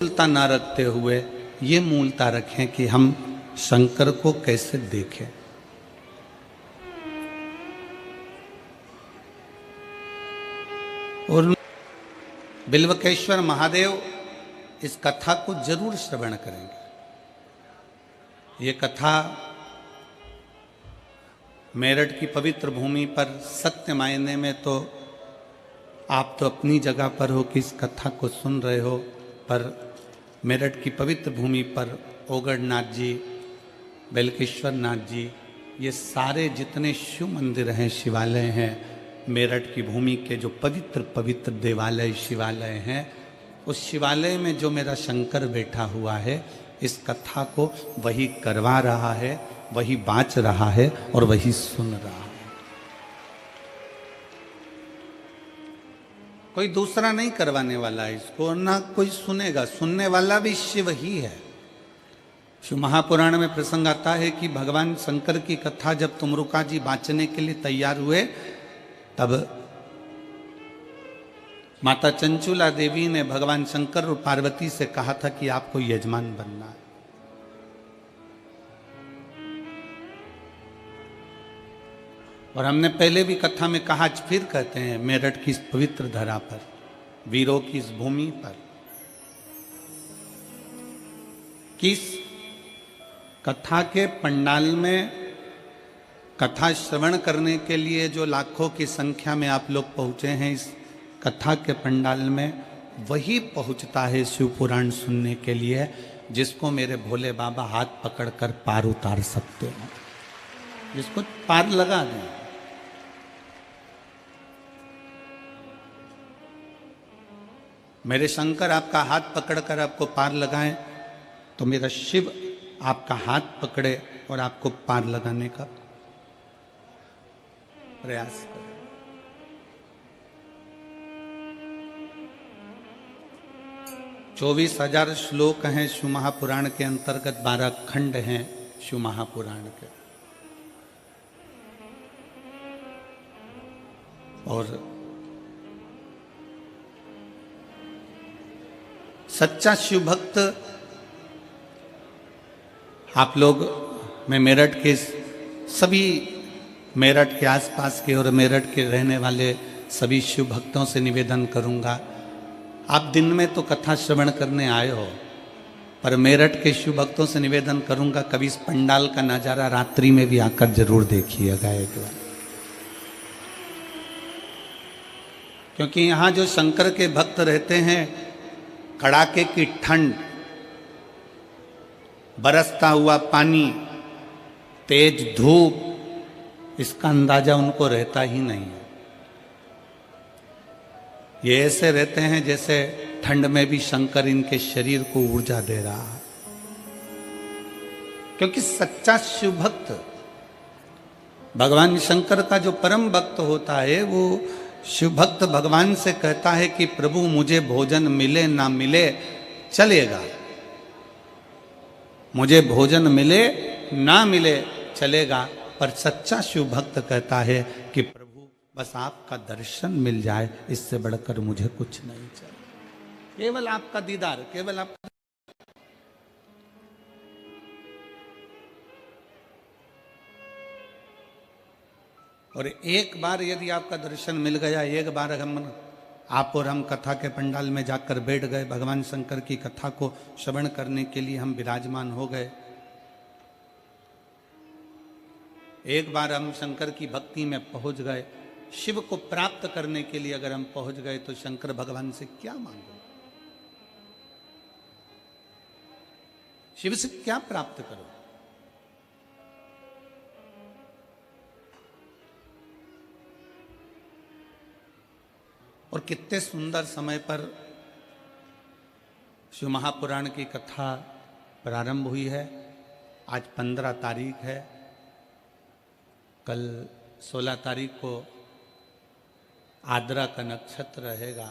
मूलता ना रखते हुए ये मूलता रखें कि हम शंकर को कैसे देखें। और बिल्वकेश्वर महादेव इस कथा को जरूर श्रवण करेंगे। ये कथा मेरठ की पवित्र भूमि पर सत्य मायने में तो आप तो अपनी जगह पर हो कि इस कथा को सुन रहे हो, पर मेरठ की पवित्र भूमि पर ओगढ़नाथ जी, बेलकेश्वर नाथ जी, ये सारे जितने शिव मंदिर हैं, शिवालय हैं, मेरठ की भूमि के जो पवित्र पवित्र देवालय शिवालय हैं, उस शिवालय में जो मेरा शंकर बैठा हुआ है, इस कथा को वही करवा रहा है, वही बाँच रहा है और वही सुन रहा है। कोई दूसरा नहीं करवाने वाला है इसको, ना कोई सुनेगा। सुनने वाला भी शिव ही है। शिव महापुराण में प्रसंग आता है कि भगवान शंकर की कथा जब तुमरुका जी बाँचने के लिए तैयार हुए, तब माता चंचुला देवी ने भगवान शंकर और पार्वती से कहा था कि आपको यजमान बनना है। और हमने पहले भी कथा में कहा, आज फिर कहते हैं, मेरठ की इस पवित्र धरा पर, वीरों की इस भूमि पर, किस कथा के पंडाल में कथा श्रवण करने के लिए जो लाखों की संख्या में आप लोग पहुंचे हैं, इस कथा के पंडाल में वही पहुंचता है शिव पुराण सुनने के लिए, जिसको मेरे भोले बाबा हाथ पकड़कर पार उतार सकते हैं, जिसको पार लगा दें। मेरे शंकर आपका हाथ पकड़कर आपको पार लगाएं, तो मेरा शिव आपका हाथ पकड़े और आपको पार लगाने का प्रयास करे। चौबीस 24,000 श्लोक हैं शिव महापुराण के अंतर्गत, 12 खंड हैं शिव महापुराण के। और सच्चा शिव भक्त आप लोग, मैं मेरठ के सभी, मेरठ के आसपास के और मेरठ के रहने वाले सभी शिव भक्तों से निवेदन करूंगा, आप दिन में तो कथा श्रवण करने आए हो, पर मेरठ के शिव भक्तों से निवेदन करूंगा, कभी इस पंडाल का नजारा रात्रि में भी आकर जरूर देखिएगा एक बार। क्योंकि यहाँ जो शंकर के भक्त रहते हैं, कड़ाके की ठंड, बरसता हुआ पानी, तेज धूप, इसका अंदाजा उनको रहता ही नहीं है। ये ऐसे रहते हैं जैसे ठंड में भी शंकर इनके शरीर को ऊर्जा दे रहा है। क्योंकि सच्चा शिव भक्त, भगवान शंकर का जो परम भक्त होता है, वो शिव भक्त भगवान से कहता है कि प्रभु मुझे भोजन मिले ना मिले चलेगा, मुझे भोजन मिले ना मिले चलेगा, पर सच्चा शिव भक्त कहता है कि प्रभु बस आपका दर्शन मिल जाए, इससे बढ़कर मुझे कुछ नहीं चाहिए, केवल आपका दीदार, केवल आपका। और एक बार यदि आपका दर्शन मिल गया, एक बार आप और हम कथा के पंडाल में जाकर बैठ गए, भगवान शंकर की कथा को श्रवण करने के लिए हम विराजमान हो गए, एक बार हम शंकर की भक्ति में पहुंच गए, शिव को प्राप्त करने के लिए अगर हम पहुंच गए, तो शंकर भगवान से क्या मांगो, शिव से क्या प्राप्त करो। और कितने सुंदर समय पर शिव महापुराण की कथा प्रारंभ हुई है। आज 15 तारीख है, कल 16 तारीख को आद्रा का नक्षत्र रहेगा,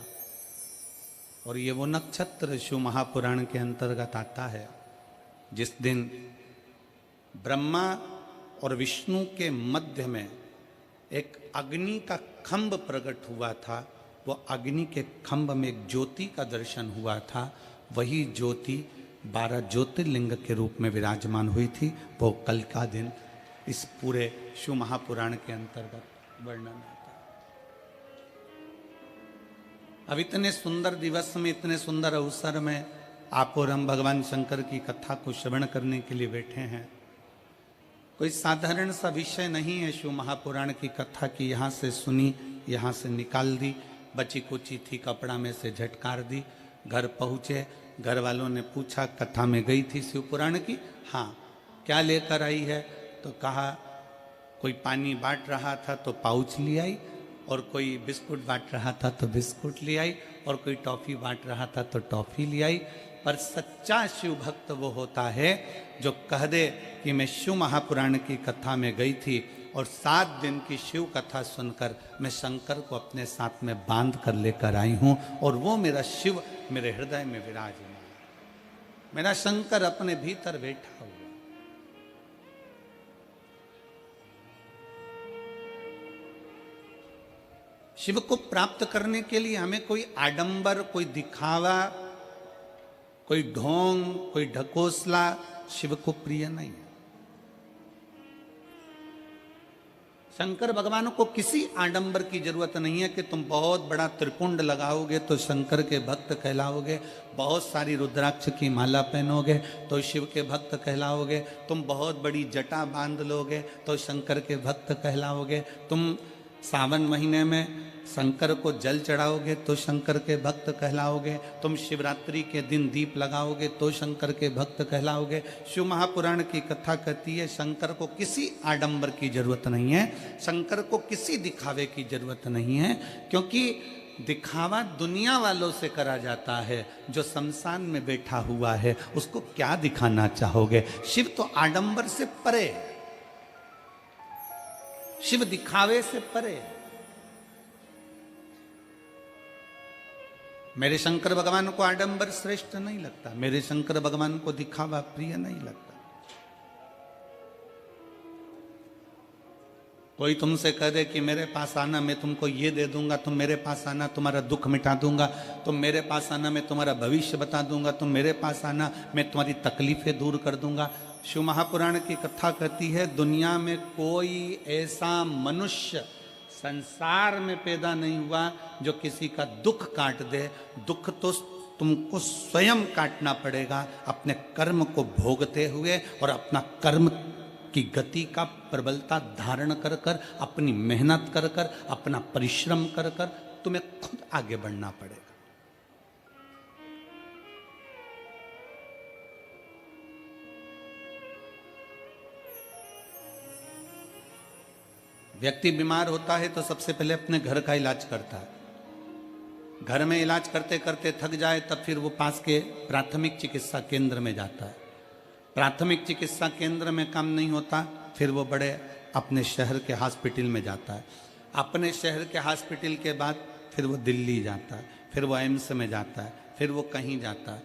और ये वो नक्षत्र शिव महापुराण के अंतर्गत आता है जिस दिन ब्रह्मा और विष्णु के मध्य में एक अग्नि का खंभ प्रकट हुआ था। वो अग्नि के खंभ में एक ज्योति का दर्शन हुआ था। वही ज्योति 12 ज्योतिर्लिंग के रूप में विराजमान हुई थी। वो कल का दिन इस पूरे शिव महापुराण के अंतर्गत वर्णन आता है। अब इतने सुंदर दिवस में, इतने सुंदर अवसर में आप और हम भगवान शंकर की कथा को श्रवण करने के लिए बैठे हैं। कोई साधारण सा विषय नहीं है शिव महापुराण की कथा की। यहाँ से सुनी, यहाँ से निकाल दी, बची कुची थी कपड़ा में से झटकार दी, घर पहुँचे, घर वालों ने पूछा कथा में गई थी शिव पुराण की? हाँ। क्या लेकर आई है? तो कहा कोई पानी बांट रहा था तो पाउच ले आई, और कोई बिस्कुट बांट रहा था तो बिस्कुट ले आई, और कोई टॉफ़ी बांट रहा था तो टॉफ़ी ले आई। पर सच्चा शिव भक्त वो होता है जो कह दे कि मैं शिव महापुराण की कथा में गई थी और 7 दिन की शिव कथा सुनकर मैं शंकर को अपने साथ में बांध कर लेकर आई हूँ, और वो मेरा शिव मेरे हृदय में विराजमान, मेरा शंकर अपने भीतर बैठा हुआ। शिव को प्राप्त करने के लिए हमें कोई आडंबर, कोई दिखावा, कोई ढोंग, कोई ढकोसला शिव को प्रिय नहीं है। शंकर भगवान को किसी आडंबर की जरूरत नहीं है कि तुम बहुत बड़ा त्रिपुंड लगाओगे तो शंकर के भक्त कहलाओगे, बहुत सारी रुद्राक्ष की माला पहनोगे तो शिव के भक्त कहलाओगे, तुम बहुत बड़ी जटा बांध लोगे तो शंकर के भक्त कहलाओगे, तुम सावन महीने में शंकर को जल चढ़ाओगे तो शंकर के भक्त कहलाओगे, तुम शिवरात्रि के दिन दीप लगाओगे तो शंकर के भक्त कहलाओगे। शिव महापुराण की कथा कहती है शंकर को किसी आडंबर की जरूरत नहीं है, शंकर को किसी दिखावे की जरूरत नहीं है, क्योंकि दिखावा दुनिया वालों से करा जाता है। जो शमशान में बैठा हुआ है उसको क्या दिखाना चाहोगे? शिव तो आडंबर से परे, शिव दिखावे से परे। मेरे शंकर भगवान को आडंबर श्रेष्ठ नहीं लगता, मेरे शंकर भगवान को दिखावा प्रिय नहीं लगता। कोई तुमसे कह दे कि मेरे पास आना, मैं तुमको ये दे दूंगा, तुम मेरे पास आना तुम्हारा दुख मिटा दूंगा, तुम मेरे पास आना मैं तुम्हारा भविष्य बता दूंगा, तुम मेरे पास आना मैं तुम्हारी तकलीफें दूर कर दूंगा। शिव महापुराण की कथा कहती है दुनिया में कोई ऐसा मनुष्य संसार में पैदा नहीं हुआ जो किसी का दुख काट दे। दुख तो तुमको स्वयं काटना पड़ेगा अपने कर्म को भोगते हुए, और अपना कर्म की गति का प्रबलता धारण कर कर, अपनी मेहनत कर कर, अपना परिश्रम कर कर तुम्हें खुद आगे बढ़ना पड़ेगा। व्यक्ति बीमार होता है तो सबसे पहले अपने घर का इलाज करता है। घर में इलाज करते करते थक जाए तब फिर वो पास के प्राथमिक चिकित्सा केंद्र में जाता है। प्राथमिक चिकित्सा केंद्र में काम नहीं होता फिर वो बड़े अपने शहर के हॉस्पिटल में जाता है। अपने शहर के हॉस्पिटल के बाद फिर वो दिल्ली जाता है, फिर वो एम्स में जाता है, फिर वो कहीं जाता है,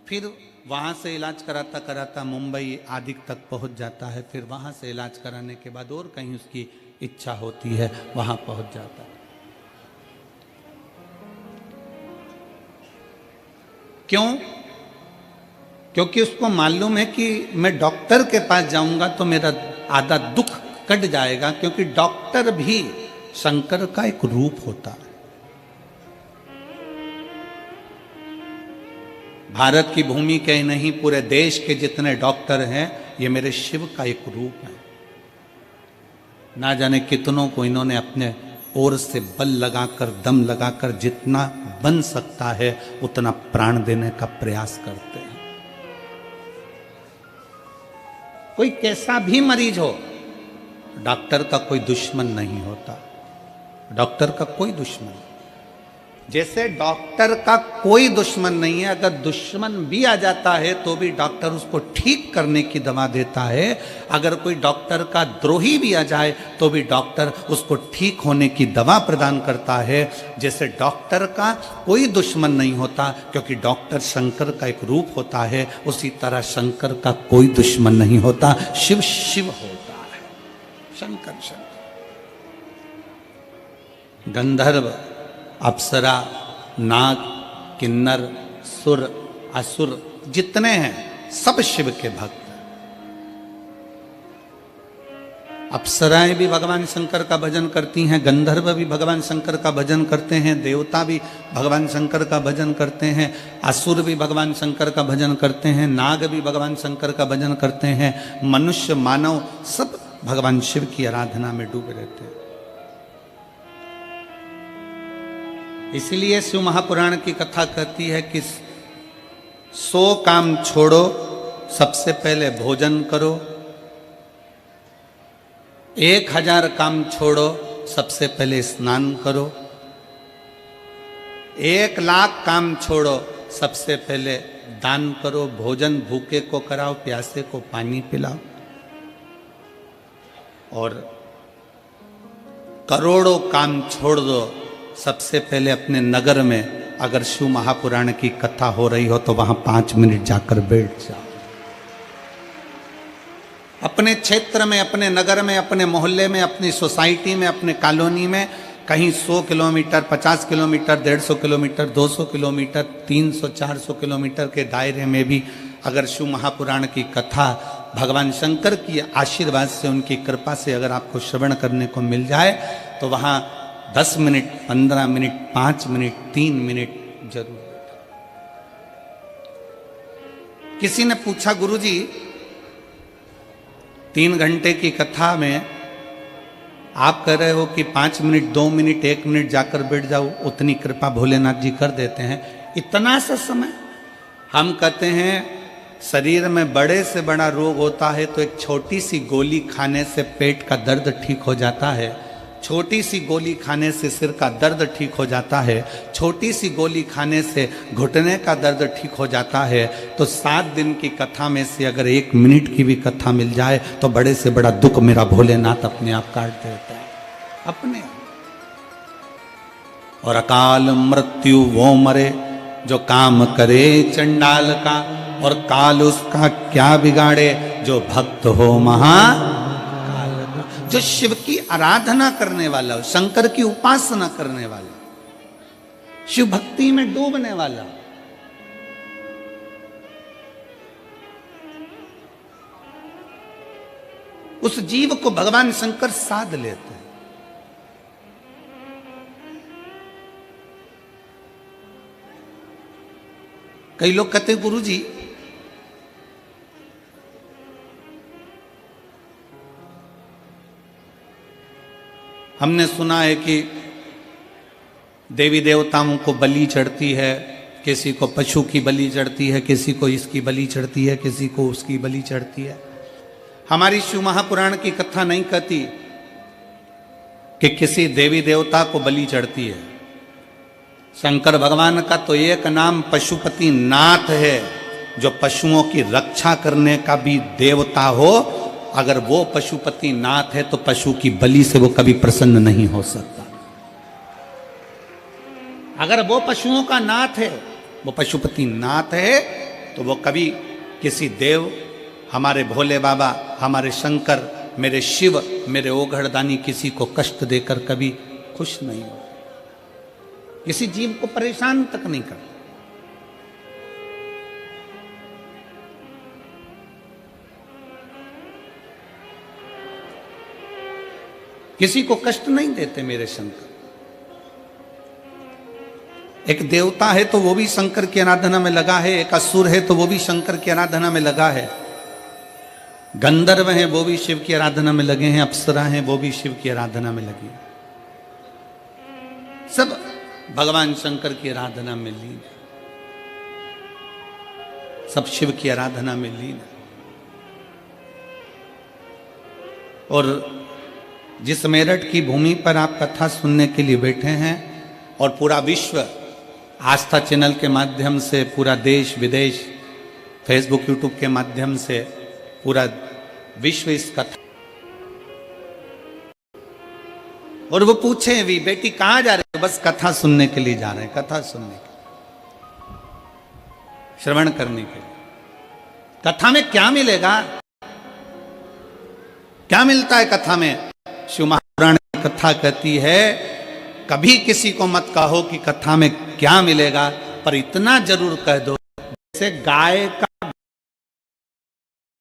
फिर वहाँ से इलाज कराता कराता मुंबई आदि तक पहुँच जाता है, फिर वहाँ से इलाज कराने के बाद और कहीं उसकी इच्छा होती है वहाँ पहुँच जाता है। क्यों? क्योंकि उसको मालूम है कि मैं डॉक्टर के पास जाऊंगा तो मेरा आधा दुख कट जाएगा, क्योंकि डॉक्टर भी शंकर का एक रूप होता है। भारत की भूमि के ही नहीं पूरे देश के जितने डॉक्टर हैं ये मेरे शिव का एक रूप है। ना जाने कितनों को इन्होंने अपने ओर से बल लगाकर, दम लगाकर जितना बन सकता है उतना प्राण देने का प्रयास करते हैं। कोई कैसा भी मरीज हो, डॉक्टर का कोई दुश्मन नहीं होता, डॉक्टर का कोई दुश्मन। जैसे डॉक्टर का कोई दुश्मन नहीं है, अगर दुश्मन भी आ जाता है तो भी डॉक्टर उसको ठीक करने की दवा देता है। अगर कोई डॉक्टर का द्रोही भी आ जाए तो भी डॉक्टर उसको ठीक होने की दवा प्रदान करता है। जैसे डॉक्टर का कोई दुश्मन नहीं होता क्योंकि डॉक्टर शंकर का एक रूप होता है, उसी तरह शंकर का कोई दुश्मन नहीं होता, शिव शिव होता है। शंकर शंकर। गंधर्व, अप्सरा, नाग, किन्नर, सुर असुर जितने हैं सब शिव के भक्त। अप्सराएं भी भगवान शंकर का भजन करती हैं, गंधर्व भी भगवान शंकर का भजन करते हैं, देवता भी भगवान शंकर का भजन करते हैं, असुर भी भगवान शंकर का भजन करते हैं, नाग भी भगवान शंकर का भजन करते हैं, मनुष्य मानव सब भगवान शिव की आराधना में डूबे रहते हैं। इसलिए शिव महापुराण की कथा कहती है कि 100 काम छोड़ो, सबसे पहले भोजन करो। 1000 काम छोड़ो, सबसे पहले स्नान करो। 1,00,000 काम छोड़ो, सबसे पहले दान करो। भोजन भूखे को कराओ, प्यासे को पानी पिलाओ। और करोड़ों काम छोड़ दो, सबसे पहले अपने नगर में अगर शिव महापुराण की कथा हो रही हो तो वहां 5 मिनट जाकर बैठ जाओ। अपने क्षेत्र में, अपने नगर में, अपने मोहल्ले में, अपनी सोसाइटी में, अपने कॉलोनी में कहीं 100 kilometre, 50 kilometre, 150 kilometre, 200 kilometre, 300, 400 kilometre के दायरे में भी अगर शिव महापुराण की कथा भगवान शंकर की आशीर्वाद से, उनकी कृपा से अगर आपको श्रवण करने को मिल जाए तो वहाँ 10 मिनट, 15 मिनट, 5 मिनट, 3 मिनट जरूर। किसी ने पूछा, गुरुजी 3 घंटे की कथा में आप कह रहे हो कि 5 मिनट, 2 मिनट, 1 मिनट जाकर बैठ जाओ, उतनी कृपा भोलेनाथ जी कर देते हैं, इतना सा समय? हम कहते हैं शरीर में बड़े से बड़ा रोग होता है तो एक छोटी सी गोली खाने से पेट का दर्द ठीक हो जाता है, छोटी सी गोली खाने से सिर का दर्द ठीक हो जाता है, छोटी सी गोली खाने से घुटने का दर्द ठीक हो जाता है। तो 7 दिन की कथा में से अगर 1 मिनट की भी कथा मिल जाए तो बड़े से बड़ा दुख मेरा भोलेनाथ अपने आप काट देता है, अपने आप। और अकाल मृत्यु वो मरे जो काम करे चंडाल का, और काल उसका क्या बिगाड़े जो भक्त हो महाकाल का। जो शिव की आराधना करने वाला हो, शंकर की उपासना करने वाला, शिव भक्ति में डूबने वाला, उस जीव को भगवान शंकर साध लेते हैं। कई लोग कहते हैं, गुरु जी हमने सुना है कि देवी देवताओं को बलि चढ़ती है, किसी को पशु की बलि चढ़ती है, किसी को इसकी बलि चढ़ती है, किसी को उसकी बलि चढ़ती है। हमारी शिव महापुराण की कथा नहीं कहती कि किसी देवी देवता को बलि चढ़ती है। शंकर भगवान का तो एक नाम पशुपति नाथ है, जो पशुओं की रक्षा करने का भी देवता हो। अगर वो पशुपति नाथ है तो पशु की बलि से वो कभी प्रसन्न नहीं हो सकता। अगर वो पशुओं का नाथ है, वो पशुपति नाथ है, तो वो कभी किसी देव, हमारे भोले बाबा, हमारे शंकर, मेरे शिव, मेरे ओघड़दानी किसी को कष्ट देकर कभी खुश नहीं हो, किसी जीव को परेशान तक नहीं करता। किसी को कष्ट नहीं देते मेरे शंकर। एक देवता है तो वो भी शंकर की आराधना में लगा है, एक असुर है तो वो भी शंकर की आराधना में लगा है, गंधर्व हैं वो भी शिव की आराधना में लगे हैं, अप्सरा हैं वो भी शिव की आराधना में लगी, सब भगवान शंकर की आराधना में लीन, सब शिव की आराधना में लीन। और जिस मेरठ की भूमि पर आप कथा सुनने के लिए बैठे हैं और पूरा विश्व आस्था चैनल के माध्यम से, पूरा देश विदेश, फेसबुक यूट्यूब के माध्यम से पूरा विश्व इस कथा, और वो पूछे भी, बेटी कहाँ जा रहे हो? बस कथा सुनने के लिए जा रहे हैं, कथा सुनने के, श्रवण करने के लिए। कथा में क्या मिलेगा? क्या मिलता है कथा में? शिव महापुराण की कथा कहती है, कभी किसी को मत कहो कि कथा में क्या मिलेगा, पर इतना जरूर कह दो जैसे गाय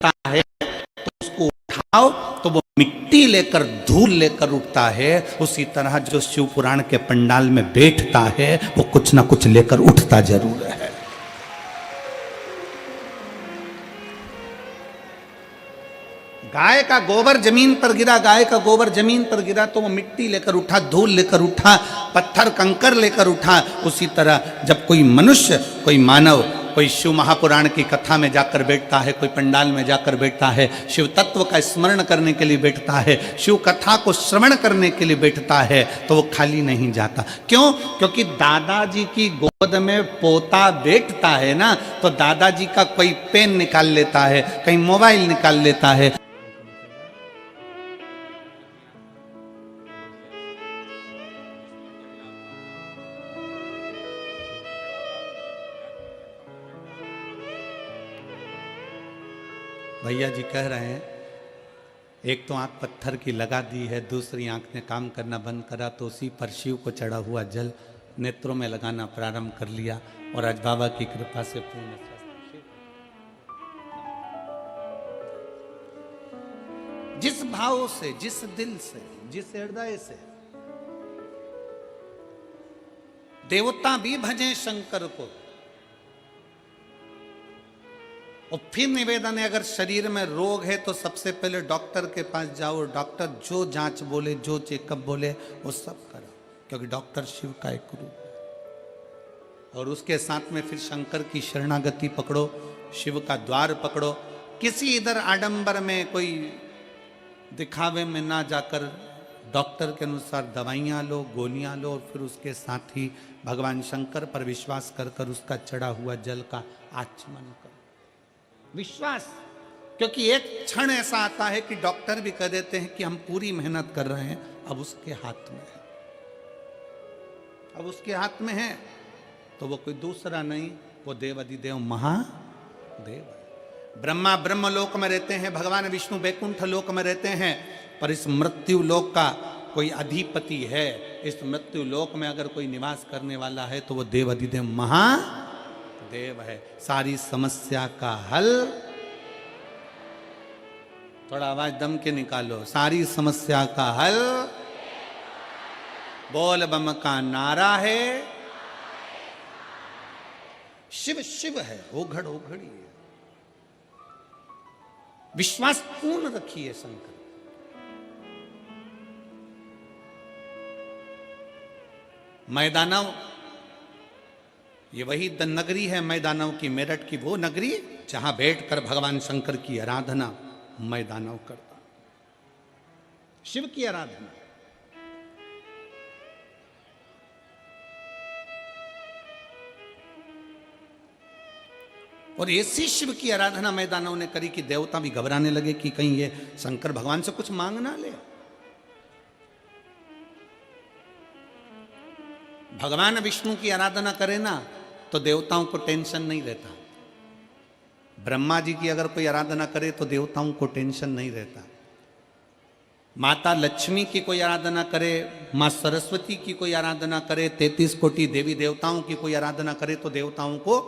का है तो उसको उठाओ तो वो मिट्टी लेकर धूल लेकर उठता है, उसी तरह जो शिव पुराण के पंडाल में बैठता है वो कुछ ना कुछ लेकर उठता जरूर है। गाय का गोबर जमीन पर गिरा, गाय का गोबर जमीन पर गिरा तो वो मिट्टी लेकर उठा, धूल लेकर उठा, पत्थर कंकर लेकर उठा। उसी तरह जब कोई मनुष्य, कोई मानव, कोई शिव महापुराण की कथा में जाकर बैठता है, कोई पंडाल में जाकर बैठता है, शिव तत्व का स्मरण करने के लिए बैठता है, शिव कथा को श्रवण करने के लिए बैठता है, तो वो खाली नहीं जाता। क्यों? क्योंकि दादाजी की गोद में पोता बैठता है ना, तो दादाजी का कोई पेन निकाल लेता है, कहीं मोबाइल निकाल लेता है। भैया जी कह रहे हैं एक तो आंख पत्थर की लगा दी है, दूसरी आंख ने काम करना बंद करा, तो उसी पर शिव को चढ़ा हुआ जल नेत्रों में लगाना प्रारंभ कर लिया और आज बाबा की कृपा से पूर्ण स्वस्थ। जिस भाव से, जिस दिल से, जिस हृदय से देवता भी भजें शंकर को। और फिर निवेदन है, अगर शरीर में रोग है तो सबसे पहले डॉक्टर के पास जाओ, डॉक्टर जो जांच बोले, जो चेकअप बोले वो सब करो, क्योंकि डॉक्टर शिव का एक रूप है। और उसके साथ में फिर शंकर की शरणागति पकड़ो, शिव का द्वार पकड़ो। किसी इधर आडंबर में, कोई दिखावे में ना जाकर डॉक्टर के अनुसार दवाइयाँ लो, गोलियाँ लो, और फिर उसके साथ ही भगवान शंकर पर विश्वास कर कर उसका चढ़ा हुआ जल का आचमन करो। विश्वास, क्योंकि एक क्षण ऐसा आता है कि डॉक्टर भी कह देते हैं कि हम पूरी मेहनत कर रहे हैं, अब उसके हाथ में है, अब उसके हाथ में है, तो वो कोई दूसरा नहीं, वो देवाधिदेव महादेव है। ब्रह्मा ब्रह्म लोक में रहते हैं, भगवान विष्णु बैकुंठ लोक में रहते हैं, पर इस मृत्यु लोक का कोई अधिपति है। इस मृत्यु लोक में अगर कोई निवास करने वाला है तो वो देवाधिदेव महादेव है। सारी समस्या का हल, थोड़ा आवाज दम के निकालो, सारी समस्या का हल बोल बम का नारा है। शिव शिव है, ओघड़ ओघड़ी है। विश्वास पूर्ण रखिए शंकर। मैदानव, ये वही नगरी है मैदानव की, मेरठ की वो नगरी जहां बैठकर भगवान शंकर की आराधना मैदानव करता, शिव की आराधना। और ऐसी शिव की आराधना मैदानव ने करी कि देवता भी घबराने लगे कि कहीं ये शंकर भगवान से कुछ मांग ना ले। भगवान विष्णु की आराधना करे ना तो देवताओं को टेंशन नहीं रहता। ब्रह्मा जी की अगर कोई आराधना करे तो देवताओं को टेंशन नहीं रहता। माता लक्ष्मी की कोई आराधना करे, माँ सरस्वती की कोई आराधना करे, 33 कोटि देवी देवताओं की कोई आराधना करे तो देवताओं को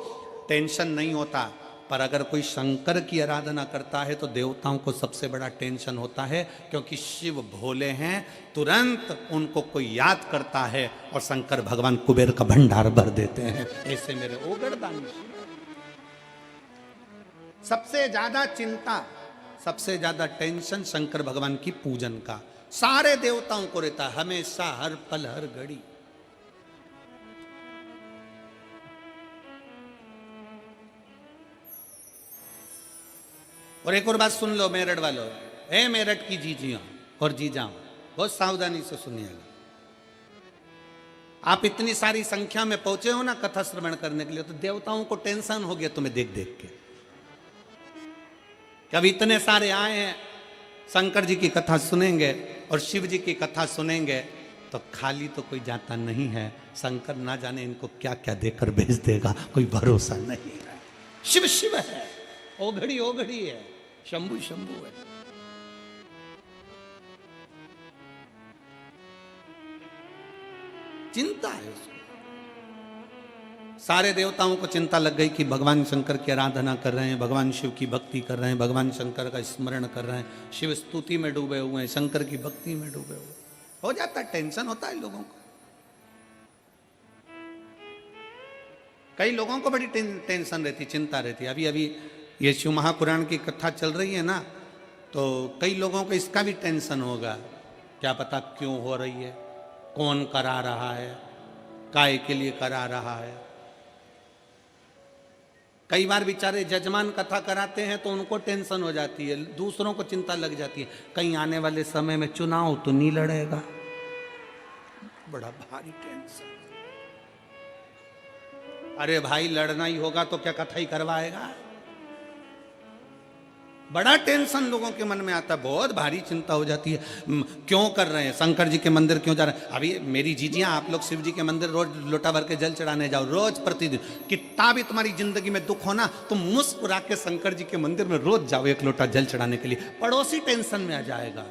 टेंशन नहीं होता। पर अगर कोई शंकर की आराधना करता है तो देवताओं को सबसे बड़ा टेंशन होता है, क्योंकि शिव भोले हैं, तुरंत उनको कोई याद करता है और शंकर भगवान कुबेर का भंडार भर देते हैं। ऐसे मेरे ओगड़दानी सबसे ज्यादा चिंता, सबसे ज्यादा टेंशन शंकर भगवान की पूजन का सारे देवताओं को रहता है, हमेशा, हर पल, हर घड़ी। और एक और बात सुन लो मेरठ वालों, हे मेरठ की जीजियों और जीजाओं, बहुत सावधानी से सुनिएगा। आप इतनी सारी संख्या में पहुंचे हो ना कथा श्रवण करने के लिए, तो देवताओं को टेंशन हो गया तुम्हें देख देख के, कभी इतने सारे आए हैं, शंकर जी की कथा सुनेंगे और शिव जी की कथा सुनेंगे तो खाली तो कोई जाता नहीं है। शंकर ना जाने इनको क्या क्या देकर भेज देगा, कोई भरोसा नहीं है। शिव शिव है, ओघड़ी ओघड़ी है, शंभु शंभु है। चिंता है उसको, सारे देवताओं को चिंता लग गई कि भगवान शंकर की आराधना कर रहे हैं, भगवान शिव की भक्ति कर रहे हैं, भगवान शंकर का स्मरण कर रहे हैं, शिव स्तुति में डूबे हुए हैं, शंकर की भक्ति में डूबे हुए। हो जाता है, टेंशन होता है लोगों को। कई लोगों को बड़ी टेंशन रहती, चिंता रहती। अभी अभी ये शिव महापुराण की कथा चल रही है ना, तो कई लोगों को इसका भी टेंशन होगा, क्या पता क्यों हो रही है, कौन करा रहा है, काय के लिए करा रहा है। कई बार बेचारे जजमान कथा कराते हैं तो उनको टेंशन हो जाती है, दूसरों को चिंता लग जाती है, कहीं आने वाले समय में चुनाव तो नहीं लड़ेगा, बड़ा भारी टेंशन। अरे भाई, लड़ना ही होगा तो क्या कथा ही करवाएगा। बड़ा टेंशन लोगों के मन में आता है, बहुत भारी चिंता हो जाती है। क्यों कर रहे हैं, शंकर जी के मंदिर क्यों जा रहे हैं। अभी मेरी जीजियां, आप लोग शिव जी के मंदिर रोज लोटा भर के जल चढ़ाने जाओ, रोज प्रतिदिन। कितना भी तुम्हारी जिंदगी में दुख हो ना, तुम मुस्कुरा के शंकर जी के मंदिर में रोज जाओ एक लोटा जल चढ़ाने के लिए। पड़ोसी टेंशन में आ जाएगा,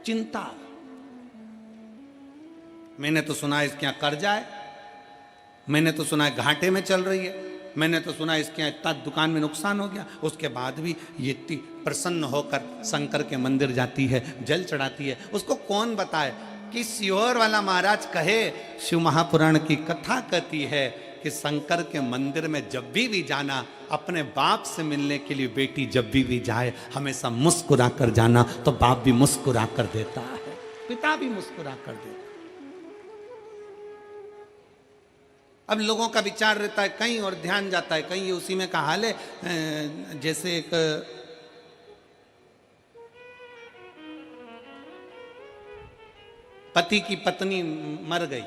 चिंता। मैंने तो सुना इसके यहां कर्जा है, मैंने तो सुना है घाटे में चल रही है, मैंने तो सुना इसके यहाँ इतना दुकान में नुकसान हो गया, उसके बाद भी ये इतनी प्रसन्न होकर शंकर के मंदिर जाती है, जल चढ़ाती है। उसको कौन बताए कि सियोर वाला महाराज कहे, शिव महापुराण की कथा कहती है कि शंकर के मंदिर में जब भी जाना, अपने बाप से मिलने के लिए बेटी जब भी जाए, हमेशा मुस्कुरा कर जाना, तो बाप भी मुस्कुरा कर देता है, पिता भी मुस्कुरा कर देता है। अब लोगों का विचार रहता है कहीं और ध्यान जाता है कहीं, उसी में का हाल है। जैसे एक पति की पत्नी मर गई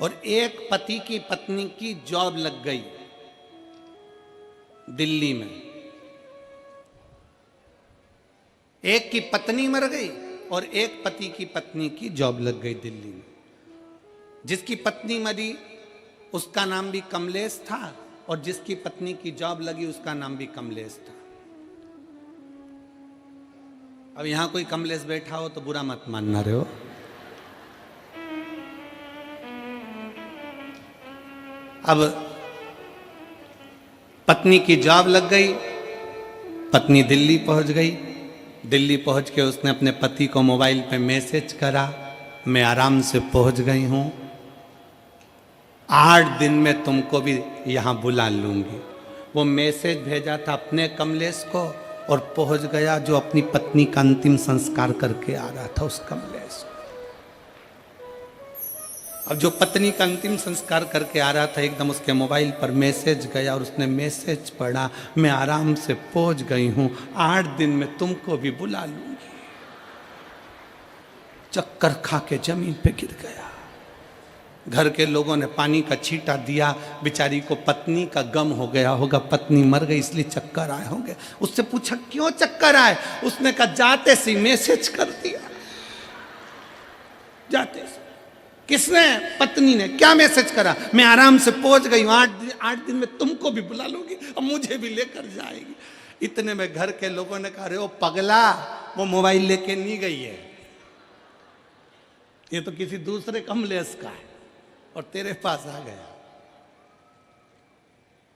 और एक पति की पत्नी की जॉब लग गई दिल्ली में। एक की पत्नी मर गई और एक पति की पत्नी की जॉब लग गई दिल्ली में। जिसकी पत्नी मरी उसका नाम भी कमलेश था और जिसकी पत्नी की जॉब लगी उसका नाम भी कमलेश था। अब यहां कोई कमलेश बैठा हो तो बुरा मत मानना रहे हो। अब पत्नी की जॉब लग गई, पत्नी दिल्ली पहुंच गई। दिल्ली पहुंच के उसने अपने पति को मोबाइल पे मैसेज करा, मैं आराम से पहुंच गई हूं, 8 दिन में तुमको भी यहां बुला लूंगी। वो मैसेज भेजा था अपने कमलेश को और पहुंच गया जो अपनी पत्नी का अंतिम संस्कार करके आ रहा था उस कमलेश को। अब जो पत्नी का अंतिम संस्कार करके आ रहा था, एकदम उसके मोबाइल पर मैसेज गया और उसने मैसेज पढ़ा, मैं आराम से पहुंच गई हूं, 8 दिन में तुमको भी बुला लूंगी। चक्कर खा के जमीन पे गिर गया। घर के लोगों ने पानी का छींटा दिया, बेचारी को पत्नी का गम हो गया होगा, पत्नी मर गई इसलिए चक्कर आए होंगे। उससे पूछा क्यों चक्कर आए, उसने कहा जाते से मैसेज कर दिया। जाते से किसने? पत्नी ने। क्या मैसेज करा? मैं आराम से पहुंच गई हूं, 8 दिन में तुमको भी बुला लूंगी और मुझे भी लेकर जाएगी। इतने में घर के लोगों ने कहा, अरे ओ पगला, वो मोबाइल लेके नहीं गई है, ये तो किसी दूसरे कमलेश का है और तेरे पास आ गया।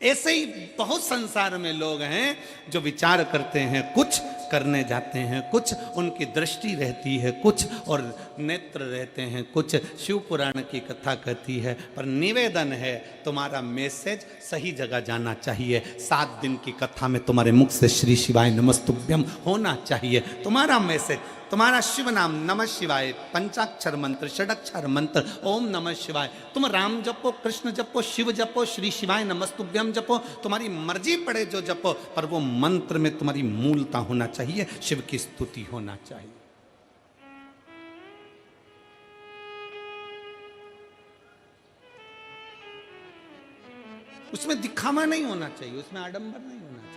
ऐसे ही बहुत संसार में लोग हैं जो विचार करते हैं, कुछ करने जाते हैं, कुछ उनकी दृष्टि रहती है, कुछ और नेत्र रहते हैं, कुछ शिव पुराण की कथा कहती है। पर निवेदन है, तुम्हारा मैसेज सही जगह जाना चाहिए। 7 दिन की कथा में तुम्हारे मुख से श्री शिवाय नमस्तुभ्यम होना चाहिए। तुम्हारा मैसेज, तुम्हारा शिव नाम नमः शिवाय, पंचाक्षर मंत्र, षडक्षर मंत्र, ओम नमः शिवाय, तुम राम जपो, कृष्ण जपो, शिव जपो, श्री शिवाय नमस्तुभ्यम जपो, तुम्हारी मर्जी पड़े जो जपो, पर वो मंत्र में तुम्हारी मूलता होना चाहिए, शिव की स्तुति होना चाहिए। उसमें दिखावा नहीं होना चाहिए, उसमें आडंबर नहीं होना चाहिए।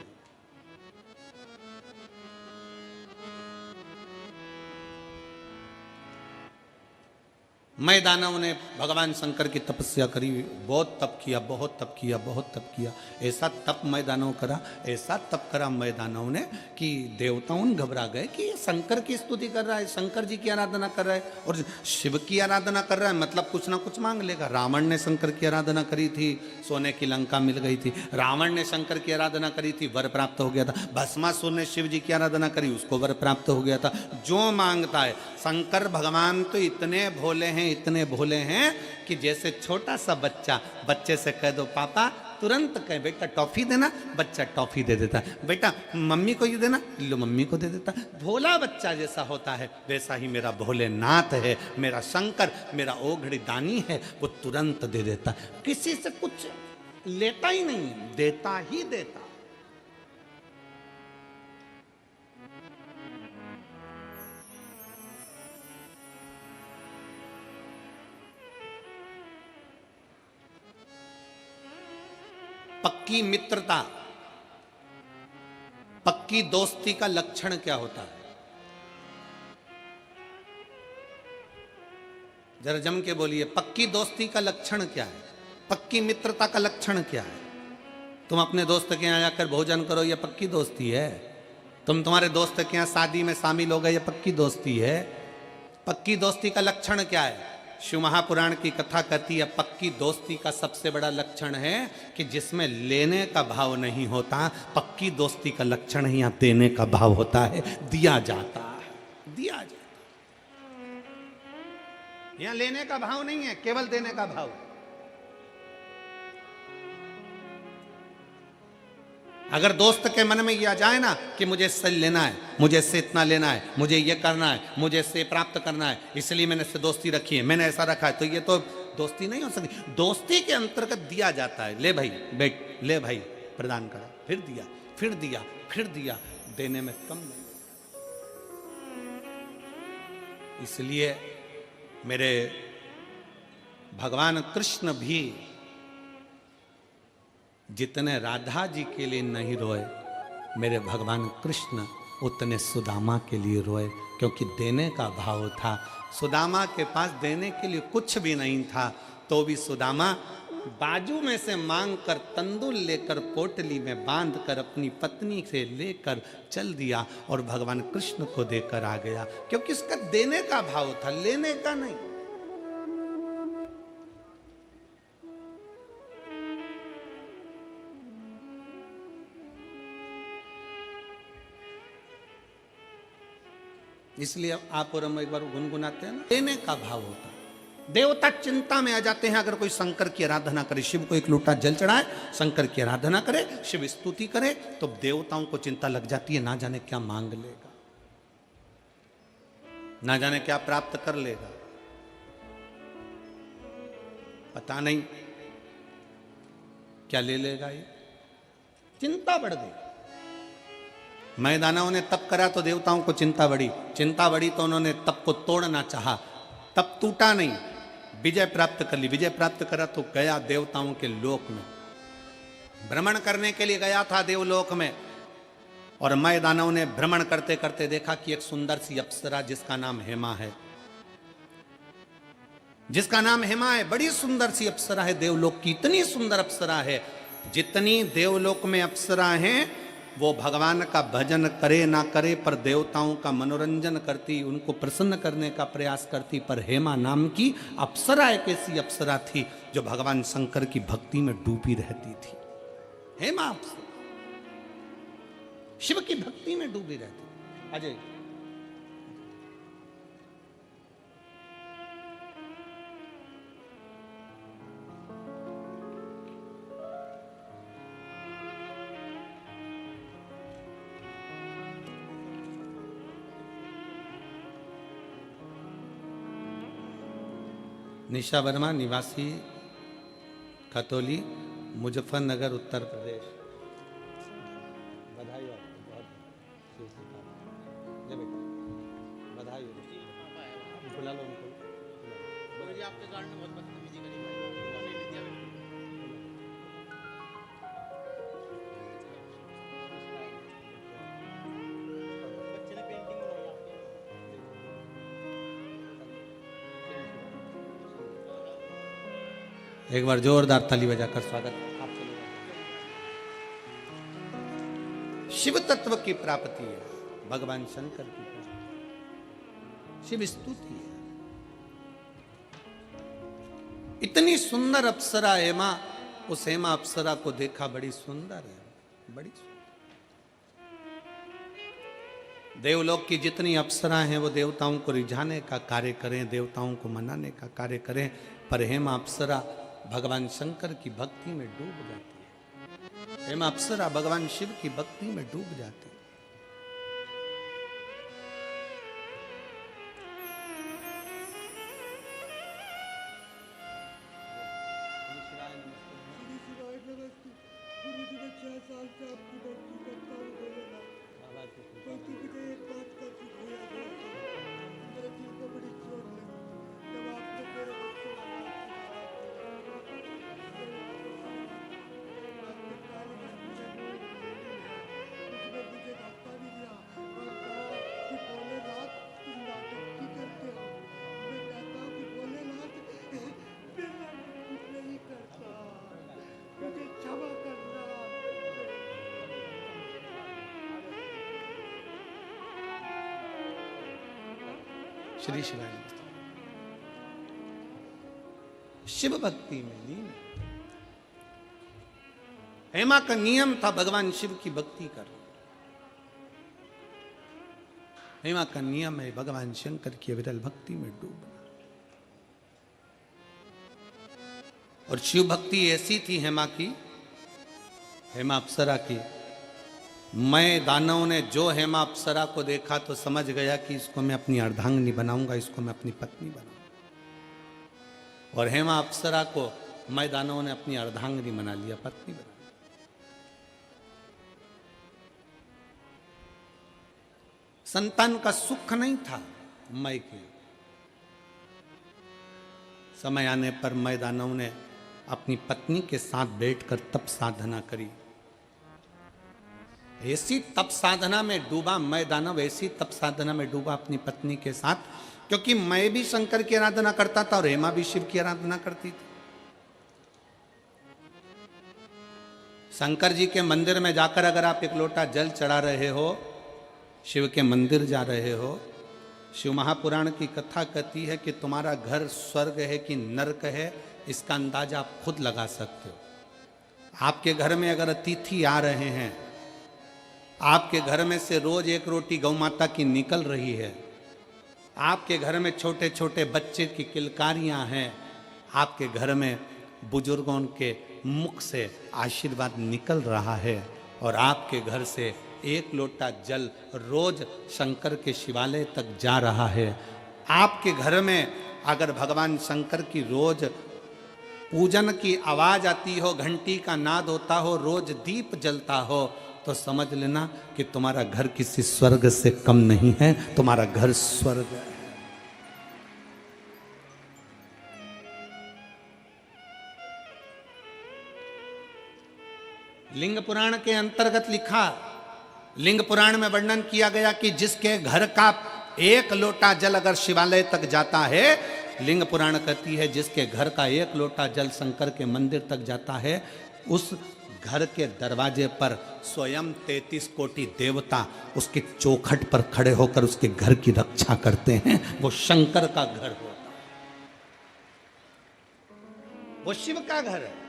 मैं दानव ने भगवान शंकर की तपस्या करी, बहुत तप किया, बहुत तप किया, बहुत तप किया। ऐसा तप मैं दानव करा, ऐसा तप करा मैं दानव ने कि देवताओं घबरा गए कि ये शंकर की स्तुति कर रहा है, शंकर जी की आराधना कर रहा है और शिव की आराधना कर रहा है, मतलब कुछ ना कुछ मांग लेगा। रावण ने शंकर की आराधना करी थी, सोने की लंका मिल गई थी। रावण ने शंकर की आराधना करी थी, वर प्राप्त हो गया था। भस्मासुर ने शिव जी की आराधना करी, उसको वर प्राप्त हो गया था। जो मांगता है, शंकर भगवान तो इतने भोले हैं, इतने भोले हैं कि जैसे छोटा सा बच्चा, बच्चे से कह दो पापा, तुरंत कहे बेटा टॉफी देना, बच्चा टॉफी दे देता है। बेटा मम्मी को ये देना, लो मम्मी को दे देता। भोला बच्चा जैसा होता है वैसा ही मेरा भोलेनाथ है, मेरा शंकर, मेरा ओघड़ी दानी है, वो तुरंत दे देता है। किसी से कुछ लेता ही नहीं, देता ही देता। पक्की मित्रता, पक्की दोस्ती का लक्षण क्या होता है? जरा जम के बोलिए, पक्की दोस्ती का लक्षण क्या है? पक्की मित्रता का लक्षण क्या है? तुम अपने दोस्त के यहां जाकर भोजन करो, यह पक्की दोस्ती है। तुम तुम्हारे दोस्त के यहां शादी में शामिल हो गए, यह पक्की दोस्ती है। पक्की दोस्ती का लक्षण क्या है? शिव महापुराण की कथा कहती है पक्की दोस्ती का सबसे बड़ा लक्षण है कि जिसमें लेने का भाव नहीं होता। पक्की दोस्ती का लक्षण ही यहां देने का भाव होता है, दिया जाता है, दिया जाता है। यहां लेने का भाव नहीं है, केवल देने का भाव है। अगर दोस्त के मन में यह आ जाए ना कि मुझे इससे लेना है, मुझे इससे इतना लेना है, मुझे ये करना है, मुझे इससे प्राप्त करना है, इसलिए मैंने इससे दोस्ती रखी है, मैंने ऐसा रखा है, तो ये तो दोस्ती नहीं हो सकती। दोस्ती के अंतर्गत दिया जाता है। ले भाई बैठ, ले भाई प्रदान करा, फिर दिया, फिर दिया, फिर दिया, देने में कम नहीं। इसलिए मेरे भगवान कृष्ण भी जितने राधा जी के लिए नहीं रोए, मेरे भगवान कृष्ण उतने सुदामा के लिए रोए, क्योंकि देने का भाव था। सुदामा के पास देने के लिए कुछ भी नहीं था, तो भी सुदामा बाजू में से मांग कर तंदुल लेकर पोटली में बांध कर अपनी पत्नी से लेकर चल दिया और भगवान कृष्ण को देकर आ गया, क्योंकि उसका देने का भाव था, लेने का नहीं। इसलिए आप और हम एक बार गुनगुनाते हैं ना, देने का भाव होता है। देवता चिंता में आ जाते हैं अगर कोई शंकर की आराधना करे, शिव को एक लोटा जल चढ़ाए, शंकर की आराधना करे, शिव स्तुति करे, तो देवताओं को चिंता लग जाती है, ना जाने क्या मांग लेगा, ना जाने क्या प्राप्त कर लेगा, पता नहीं क्या ले लेगा। ये चिंता बढ़ गई। मैं दानवों ने तप करा तो देवताओं को चिंता बढ़ी, चिंता बढ़ी तो उन्होंने तप को तोड़ना चाहा, तप टूटा नहीं, विजय प्राप्त कर ली। विजय प्राप्त करा तो गया देवताओं के लोक में, भ्रमण करने के लिए गया था देवलोक में। और मैं दानव ने भ्रमण करते करते देखा कि एक सुंदर सी अप्सरा जिसका नाम हेमा है, जिसका नाम हेमा है, बड़ी सुंदर सी अप्सरा है देवलोक की। इतनी सुंदर अप्सरा है, जितनी देवलोक में अप्सरा हैं वो भगवान का भजन करे ना करे पर देवताओं का मनोरंजन करती, उनको प्रसन्न करने का प्रयास करती। पर हेमा नाम की अप्सरा एक ऐसी अप्सरा थी जो भगवान शंकर की भक्ति में डूबी रहती थी। हेमा अप्सरा शिव की भक्ति में डूबी रहती। अजय निशा वर्मा, निवासी खतौली, मुजफ्फरनगर, उत्तर प्रदेश। बधाई हो, बहुत जय बेटा, बधाई हो। बुला लो उनको। गुरुजी आपके कारण बहुत बदतमीजी करी भाई, वो नहीं लिया मैंने। बच्चे ने पेंटिंग बनाई आपके। एक बार जोरदार ताली बजाकर स्वागत आप चले जाइए। शिव तत्व की प्राप्ति है, भगवान शंकर की प्राप्ति, शिव स्तुति है। इतनी सुंदर अप्सरा हेमा, उस हेमा अप्सरा को देखा, बड़ी सुंदर है, बड़ी सुंदर। देवलोक की जितनी अप्सरा हैं वो देवताओं को रिझाने का कार्य करें, देवताओं को मनाने का कार्य करें, पर हेमा अप्सरा भगवान शंकर की भक्ति में डूब जाती है। हेमा अप्सरा भगवान शिव की भक्ति में डूब जाती है। श्री शिवाय शिव भक्ति में लीन। हेमा का नियम था भगवान शिव की भक्ति कर। हेमा का नियम है भगवान शंकर की अविरल भक्ति में डूबना। और शिव भक्ति ऐसी थी हेमा की, हेमा अप्सरा की, मैं दानव ने जो हेमा अप्सरा को देखा तो समझ गया कि इसको मैं अपनी अर्धांगिनी बनाऊंगा, इसको मैं अपनी पत्नी बनाऊंगा। और हेमा अप्सरा को मैं दानव ने अपनी अर्धांगिनी बना लिया, पत्नी बना। संतान का सुख नहीं था मैं के। समय आने पर मैं दानव ने अपनी पत्नी के साथ बैठकर तप साधना करी। ऐसी तप साधना में डूबा मैं दानव, ऐसी तप साधना में डूबा अपनी पत्नी के साथ, क्योंकि मैं भी शंकर की आराधना करता था और हेमा भी शिव की आराधना करती थी। शंकर जी के मंदिर में जाकर अगर आप एक लोटा जल चढ़ा रहे हो, शिव के मंदिर जा रहे हो, शिव महापुराण की कथा कहती है कि तुम्हारा घर स्वर्ग है कि नरक है, इसका अंदाजा आप खुद लगा सकते हो। आपके घर में अगर अतिथि आ रहे हैं, आपके घर में से रोज एक रोटी गौ माता की निकल रही है, आपके घर में छोटे छोटे बच्चे की किलकारियां हैं, आपके घर में बुजुर्गों के मुख से आशीर्वाद निकल रहा है, और आपके घर से एक लोटा जल रोज शंकर के शिवालय तक जा रहा है। आपके घर में अगर भगवान शंकर की रोज पूजन की आवाज आती हो, घंटी का नाद होता हो, रोज दीप जलता हो, तो समझ लेना कि तुम्हारा घर किसी स्वर्ग से कम नहीं है, तुम्हारा घर स्वर्ग है। लिंग पुराण के अंतर्गत लिखा, लिंग पुराण में वर्णन किया गया कि जिसके घर का एक लोटा जल अगर शिवालय तक जाता है, लिंग पुराण कहती है जिसके घर का एक लोटा जल शंकर के मंदिर तक जाता है, उस घर के दरवाजे पर स्वयं 33 कोटि देवता उसके चौखट पर खड़े होकर उसके घर की रक्षा करते हैं। वो शंकर का घर होता है, वो शिव का घर है।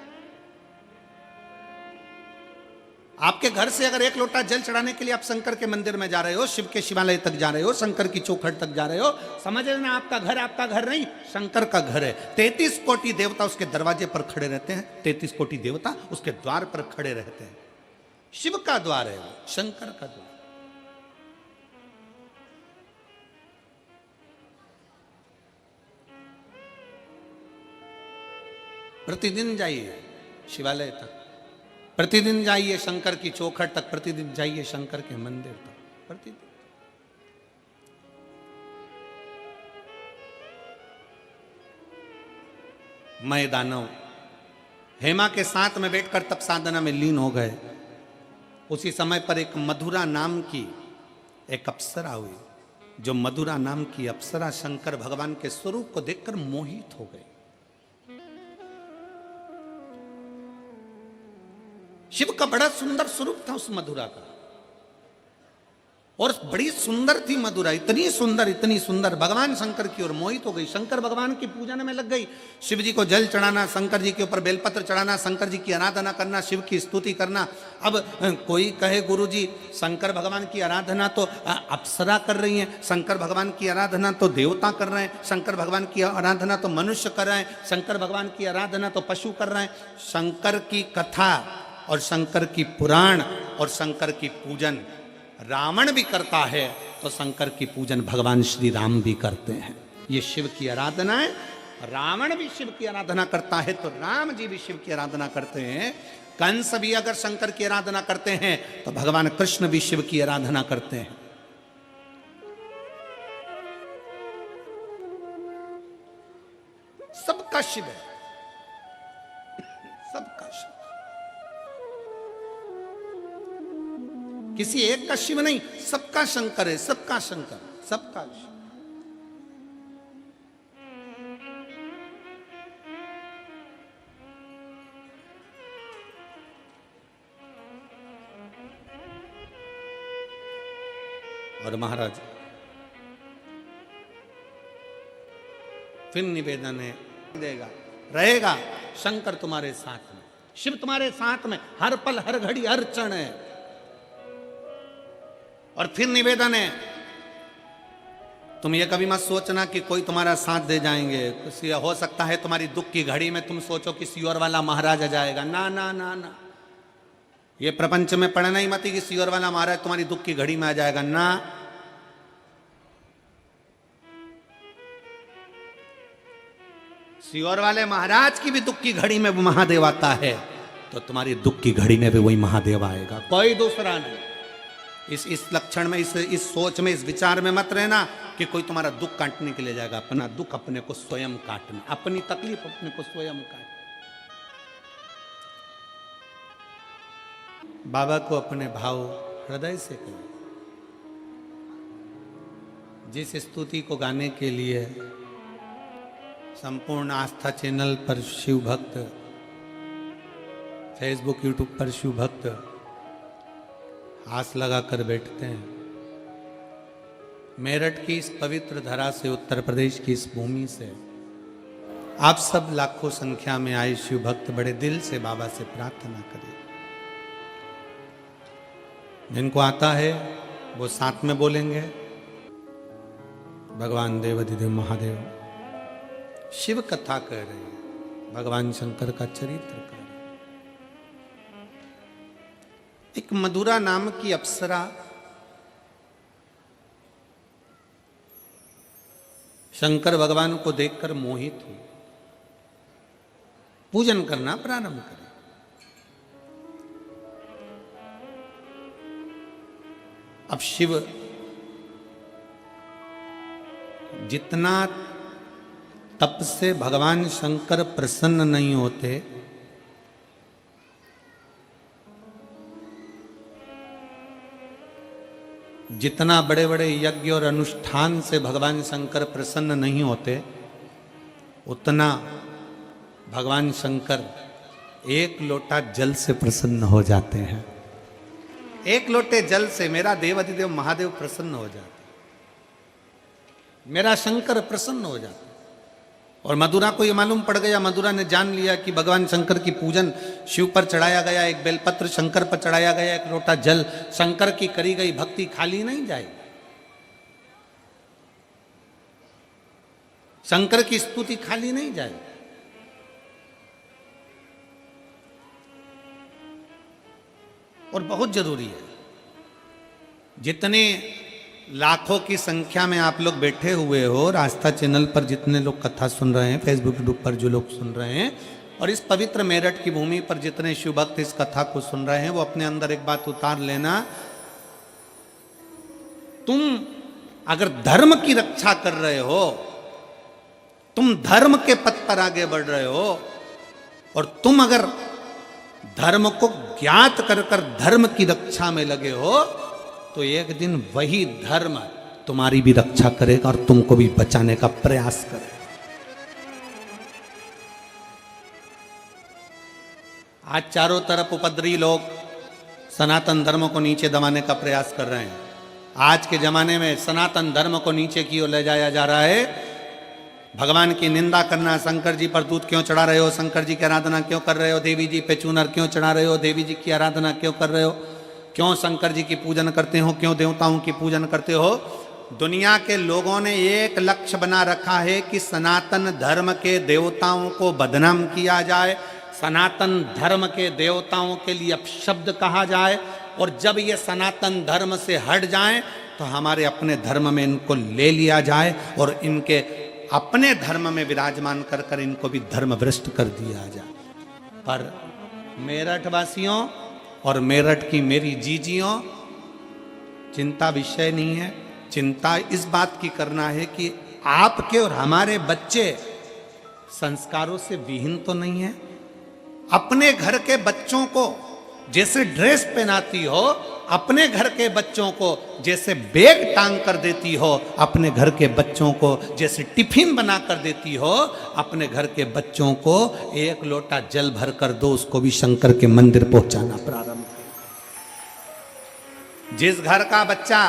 आपके घर से अगर एक लोटा जल चढ़ाने के लिए आप शंकर के मंदिर में जा रहे हो, शिव के शिवालय तक जा रहे हो, शंकर की चौखट तक जा रहे हो, समझ लेना आपका घर नहीं, शंकर का घर है। 33 कोटि देवता उसके दरवाजे पर खड़े रहते हैं, 33 कोटि देवता उसके द्वार पर खड़े रहते हैं। शिव का द्वार है वो, शंकर का द्वार। प्रतिदिन जाइए शिवालय तक, प्रतिदिन जाइए शंकर की चौखट तक, प्रतिदिन जाइए शंकर के मंदिर तक, प्रतिदिन। मैं दानव हेमा के साथ में बैठकर तप साधना में लीन हो गए। उसी समय पर एक मधुरा नाम की एक अप्सरा हुई, जो मधुरा नाम की अप्सरा शंकर भगवान के स्वरूप को देखकर मोहित हो गई। शिव का बड़ा सुंदर स्वरूप था उस मधुरा का, और बड़ी सुंदर थी मधुरा, इतनी सुंदर भगवान शंकर की ओर मोहित हो गई। शंकर भगवान की पूजन में लग गई। शिव जी को जल चढ़ाना, शंकर जी के ऊपर बेलपत्र चढ़ाना, शंकर जी की आराधना करना, शिव की स्तुति करना। अब कोई कहे गुरु जी शंकर भगवान की आराधना तो अप्सरा कर रही हैं, शंकर भगवान की आराधना तो देवता कर रहे हैं, शंकर भगवान की आराधना तो मनुष्य कर रहे हैं, शंकर भगवान की आराधना तो पशु कर रहे हैं। शंकर की कथा और शंकर की पुराण और शंकर की पूजन रावण भी करता है, तो शंकर की पूजन भगवान श्री राम भी करते हैं। ये शिव की आराधना है। रावण भी शिव की आराधना करता है तो राम जी भी शिव की आराधना करते हैं। कंस भी अगर शंकर की आराधना करते हैं तो भगवान कृष्ण भी शिव की आराधना करते हैं। सबका शिव है, सबका शिव, किसी एक का शिव नहीं, सबका शंकर है, सबका शंकर, सबका शिव। और महाराज फिर निवेदन है, देगा रहेगा शंकर तुम्हारे साथ में, शिव तुम्हारे साथ में हर पल हर घड़ी हर क्षण है। और फिर निवेदन है, तुम ये कभी मत सोचना कि कोई तुम्हारा साथ दे जाएंगे। हो सकता है तुम्हारी दुख की घड़ी में तुम सोचो कि सियोर वाला महाराज आ जाएगा। ना ना ना ना, ये प्रपंच में पढ़ना ही मत कि सियोर वाला महाराज तुम्हारी दुख की घड़ी में आ जाएगा। ना, सियोर वाले महाराज की भी दुख की घड़ी में महादेव आता है, तो तुम्हारी दुख की घड़ी में भी वही महादेव आएगा, कोई दूसरा नहीं। इस लक्षण में, इस सोच में, इस विचार में मत रहना कि कोई तुम्हारा दुख काटने के लिए जाएगा। अपना दुख अपने को स्वयं काटना, अपनी तकलीफ अपने को स्वयं काटना। बाबा को अपने भाव हृदय से करें। जिस स्तुति को गाने के लिए संपूर्ण आस्था चैनल पर शिव भक्त, फेसबुक यूट्यूब पर शिव भक्त आस लगा कर बैठते हैं, मेरठ की इस पवित्र धरा से, उत्तर प्रदेश की इस भूमि से आप सब लाखों संख्या में आए शिव भक्त बड़े दिल से बाबा से प्रार्थना करें। जिनको आता है वो साथ में बोलेंगे, भगवान देवाधिदेव महादेव शिव कथा कह रहे हैं, भगवान शंकर का चरित्र कह रहे हैं। एक मधुरा नाम की अप्सरा शंकर भगवान को देखकर मोहित हुई, पूजन करना प्रारंभ करें। अब शिव जितना तप से भगवान शंकर प्रसन्न नहीं होते, जितना बड़े बड़े यज्ञ और अनुष्ठान से भगवान शंकर प्रसन्न नहीं होते, उतना भगवान शंकर एक लोटा जल से प्रसन्न हो जाते हैं। एक लोटे जल से मेरा देवाधिदेव महादेव प्रसन्न हो जाते, मेरा शंकर प्रसन्न हो जाता। और मधुरा को ये मालूम पड़ गया, मधुरा ने जान लिया कि भगवान शंकर की पूजन शिव पर चढ़ाया गया, एक बेलपत्र शंकर पर चढ़ाया गया, एक लोटा जल, शंकर की करी गई भक्ति खाली नहीं जाएगी। शंकर की स्तुति खाली नहीं जाएगी। और बहुत जरूरी है, जितने लाखों की संख्या में आप लोग बैठे हुए हो, आस्था चैनल पर जितने लोग कथा सुन रहे हैं, फेसबुक यूट्यूब पर जो लोग सुन रहे हैं, और इस पवित्र मेरठ की भूमि पर जितने शिव भक्त इस कथा को सुन रहे हैं, वो अपने अंदर एक बात उतार लेना, तुम अगर धर्म की रक्षा कर रहे हो, तुम धर्म के पथ पर आगे बढ़ रहे हो, और तुम अगर धर्म को ज्ञात कर कर धर्म की रक्षा में लगे हो, तो एक दिन वही धर्म तुम्हारी भी रक्षा करेगा और तुमको भी बचाने का प्रयास करेगा। आज चारों तरफ उपद्रवी लोग सनातन धर्म को नीचे दबाने का प्रयास कर रहे हैं। आज के जमाने में सनातन धर्म को नीचे की ओर ले जाया जा रहा है। भगवान की निंदा करना, शंकर जी पर दूध क्यों चढ़ा रहे हो, शंकर जी की आराधना क्यों कर रहे हो, देवी जी पे चूनर क्यों चढ़ा रहे हो, देवी जी की आराधना क्यों कर रहे हो, क्यों शंकर जी की पूजन करते हो, क्यों देवताओं की पूजन करते हो। दुनिया के लोगों ने एक लक्ष्य बना रखा है कि सनातन धर्म के देवताओं को बदनाम किया जाए, सनातन धर्म के देवताओं के लिए अपशब्द कहा जाए, और जब ये सनातन धर्म से हट जाएं तो हमारे अपने धर्म में इनको ले लिया जाए और इनके अपने धर्म में विराजमान कर कर इनको भी धर्म भ्रष्ट कर दिया जाए। पर मेरठ वासियों और मेरठ की मेरी जीजियों, चिंता विषय नहीं है। चिंता इस बात की करना है कि आपके और हमारे बच्चे संस्कारों से विहीन तो नहीं है। अपने घर के बच्चों को जैसे ड्रेस पहनाती हो, अपने घर के बच्चों को जैसे बैग टांग कर देती हो, अपने घर के बच्चों को जैसे टिफिन बना कर देती हो, अपने घर के बच्चों को एक लोटा जल भर कर दो, उसको भी शंकर के मंदिर पहुंचाना प्रारंभ करो। जिस घर का बच्चा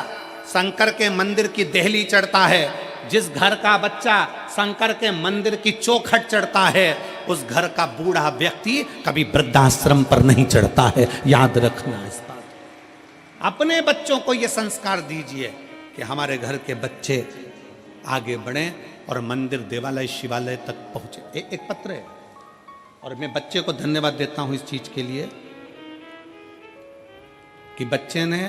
शंकर के मंदिर की देहली चढ़ता है, जिस घर का बच्चा शंकर के मंदिर की चौखट चढ़ता है, उस घर का बूढ़ा व्यक्ति कभी वृद्धाश्रम पर नहीं चढ़ता है। याद रखना इस बात। अपने बच्चों को यह संस्कार दीजिए कि हमारे घर के बच्चे आगे बढ़ें और मंदिर, देवालय, शिवालय तक पहुंचे। एक पत्र है और मैं बच्चे को धन्यवाद देता हूं इस चीज के लिए कि बच्चे ने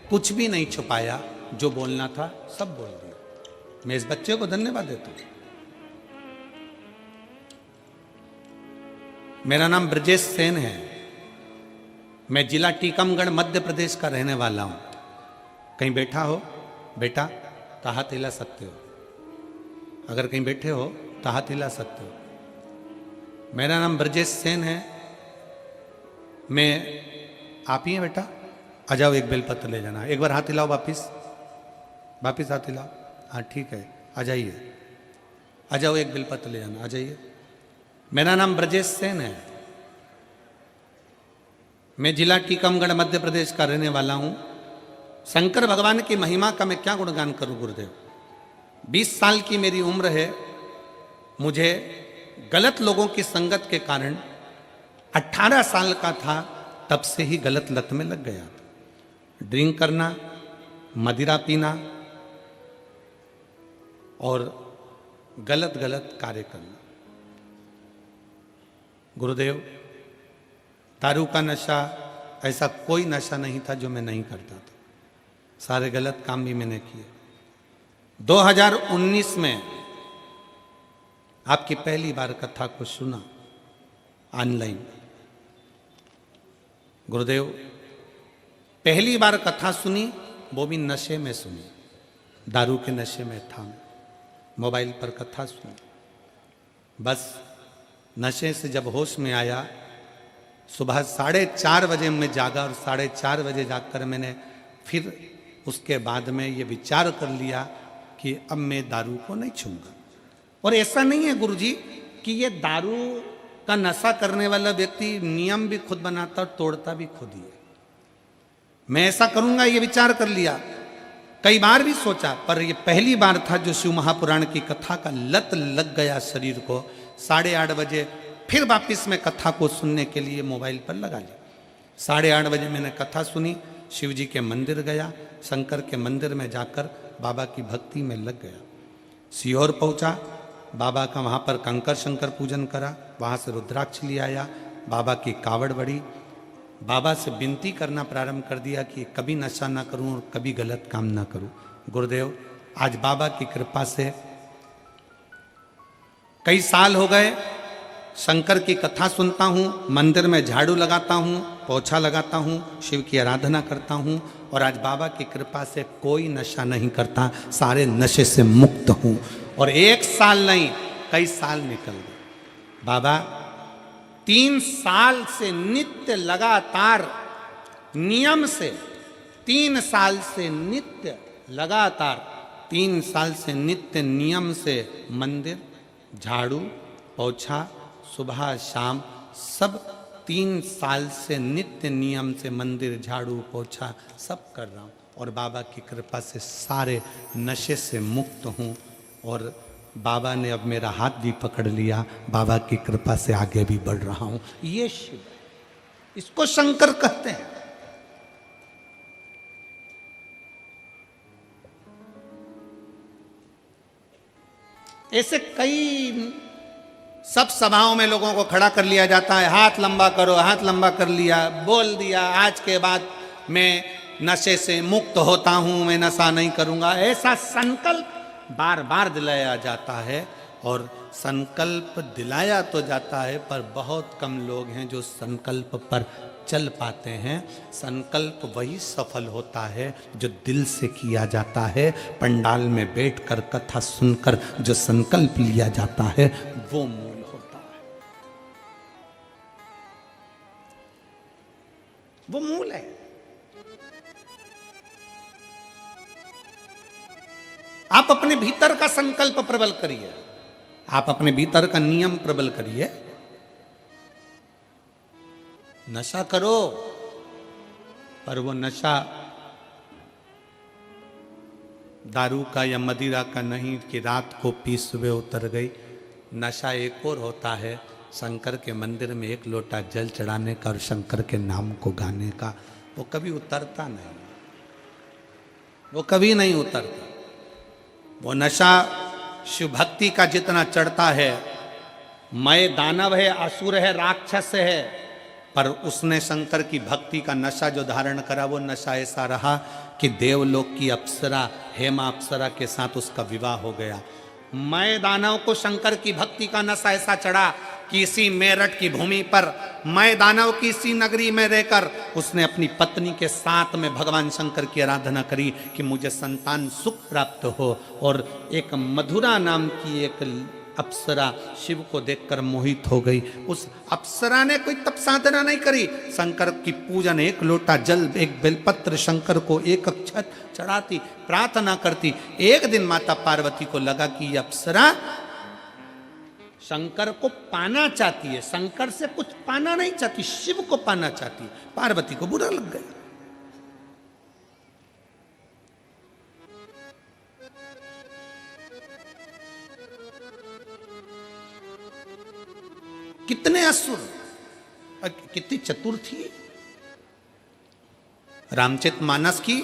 कुछ भी नहीं छुपाया, जो बोलना था सब बोल दिया। मैं इस बच्चे को धन्यवाद देता हूं। मेरा नाम ब्रजेश सेन है। मैं जिला टीकमगढ़ मध्य प्रदेश का रहने वाला हूं। कहीं बैठा हो बेटा तो हाथ हिला सकते हो, अगर कहीं बैठे हो तो हाथ हिला सकते हो। मेरा नाम ब्रजेश सेन है। मैं, आप ही हैं बेटा? आ जाओ, एक बेलपत्र ले जाना। एक बार हाथ हिलाओ, वापिस हाथ हिलाओ। हाँ ठीक है, आ जाइए, आ जाओ, एक बेलपत्र ले जाना, आ जाइए। मेरा नाम ब्रजेश सेन है। मैं जिला टीकमगढ़ मध्य प्रदेश का रहने वाला हूं। शंकर भगवान की महिमा का मैं क्या गुणगान करूं गुरुदेव। 20 साल की मेरी उम्र है। मुझे गलत लोगों की संगत के कारण 18 साल का था तब से ही गलत लत में लग गया था। ड्रिंक करना, मदिरा पीना और गलत गलत कार्य करना। गुरुदेव, दारू का नशा ऐसा कोई नशा नहीं था जो मैं नहीं करता था। सारे गलत काम भी मैंने किए। 2019 में आपकी पहली बार कथा को सुना ऑनलाइन। गुरुदेव, पहली बार कथा सुनी, वो भी नशे में सुनी। दारू के नशे में था। मोबाइल पर कथा सुनी। बस नशे से जब होश में आया, सुबह 4:30 बजे मैं जागा और 4:30 बजे जाकर मैंने फिर उसके बाद में ये विचार कर लिया कि अब मैं दारू को नहीं छूंगा। और ऐसा नहीं है गुरुजी कि ये दारू का नशा करने वाला व्यक्ति नियम भी खुद बनाता और तोड़ता भी खुद ही है। मैं ऐसा करूंगा ये विचार कर लिया, कई बार भी सोचा, पर ये पहली बार था जो शिव महापुराण की कथा का लत लग गया शरीर को। 8:30 बजे फिर वापिस मैं कथा को सुनने के लिए मोबाइल पर लगा लिया। 8:30 बजे मैंने कथा सुनी, शिव जी के मंदिर गया, शंकर के मंदिर में जाकर बाबा की भक्ति में लग गया। सीहोर पहुंचा, बाबा का वहाँ पर कंकर शंकर पूजन करा, वहाँ से रुद्राक्ष ले आया, बाबा की कावड़ बढ़ी, बाबा से विनती करना प्रारंभ कर दिया कि कभी नशा ना करूं और कभी गलत काम ना करूं। गुरुदेव, आज बाबा की कृपा से कई साल हो गए, शंकर की कथा सुनता हूँ, मंदिर में झाड़ू लगाता हूँ, पोछा लगाता हूँ, शिव की आराधना करता हूँ, और आज बाबा की कृपा से कोई नशा नहीं करता, सारे नशे से मुक्त हूँ। और 1 साल नहीं, कई साल निकल गए। बाबा 3 साल से नित्य लगातार नियम से, 3 साल से नित्य लगातार, 3 साल से नित्य नियम से मंदिर, झाड़ू, पोछा, सुबह शाम सब 3 साल से नित्य नियम से मंदिर झाड़ू पोछा सब कर रहा हूँ और बाबा की कृपा से सारे नशे से मुक्त हूँ। और बाबा ने अब मेरा हाथ भी पकड़ लिया, बाबा की कृपा से आगे भी बढ़ रहा हूँ। ये शिव है, इसको शंकर कहते हैं। ऐसे कई सब सभाओं में लोगों को खड़ा कर लिया जाता है, हाथ लंबा करो, हाथ लंबा कर लिया, बोल दिया आज के बाद मैं नशे से मुक्त होता हूं, मैं नशा नहीं करूंगा। ऐसा संकल्प बार बार दिलाया जाता है और संकल्प दिलाया तो जाता है पर बहुत कम लोग हैं जो संकल्प पर चल पाते हैं। संकल्प वही सफल होता है जो दिल से किया जाता है। पंडाल में बैठकर कथा सुनकर जो संकल्प लिया जाता है वो मूल होता है, वो मूल है। आप अपने भीतर का संकल्प प्रबल करिए, आप अपने भीतर का नियम प्रबल करिए। नशा करो पर वो नशा दारू का या मदिरा का नहीं कि रात को पी सुबह उतर गई। नशा एक और होता है, शंकर के मंदिर में एक लोटा जल चढ़ाने का और शंकर के नाम को गाने का। वो कभी उतरता नहीं, वो कभी नहीं उतरता। वो नशा शिव भक्ति का जितना चढ़ता है, मैं दानव है, असुर है, राक्षस है, पर उसने शंकर की भक्ति का नशा जो धारण करा वो नशा ऐसा रहा कि देवलोक की अप्सरा हेमा अप्सरा के साथ उसका विवाह हो गया। मैं दानव को शंकर की भक्ति का नशा ऐसा चढ़ा कि इसी मेरठ की भूमि पर मैं दानव की इसी नगरी में रहकर उसने अपनी पत्नी के साथ में भगवान शंकर की आराधना करी कि मुझे संतान सुख प्राप्त हो। और एक मधुरा नाम की एक अप्सरा शिव को देखकर मोहित हो गई। उस अप्सरा ने कोई तप साधना नहीं करी, शंकर की पूजन, एक लोटा जल, एक बेलपत्र शंकर को एक अक्षत चढ़ाती, प्रार्थना करती। एक दिन माता पार्वती को लगा कि ये अप्सरा शंकर को पाना चाहती है, शंकर से कुछ पाना नहीं चाहती, शिव को पाना चाहती है। पार्वती को बुरा लग गया। कितने असुर, कितनी चतुर थी। रामचरितमानस की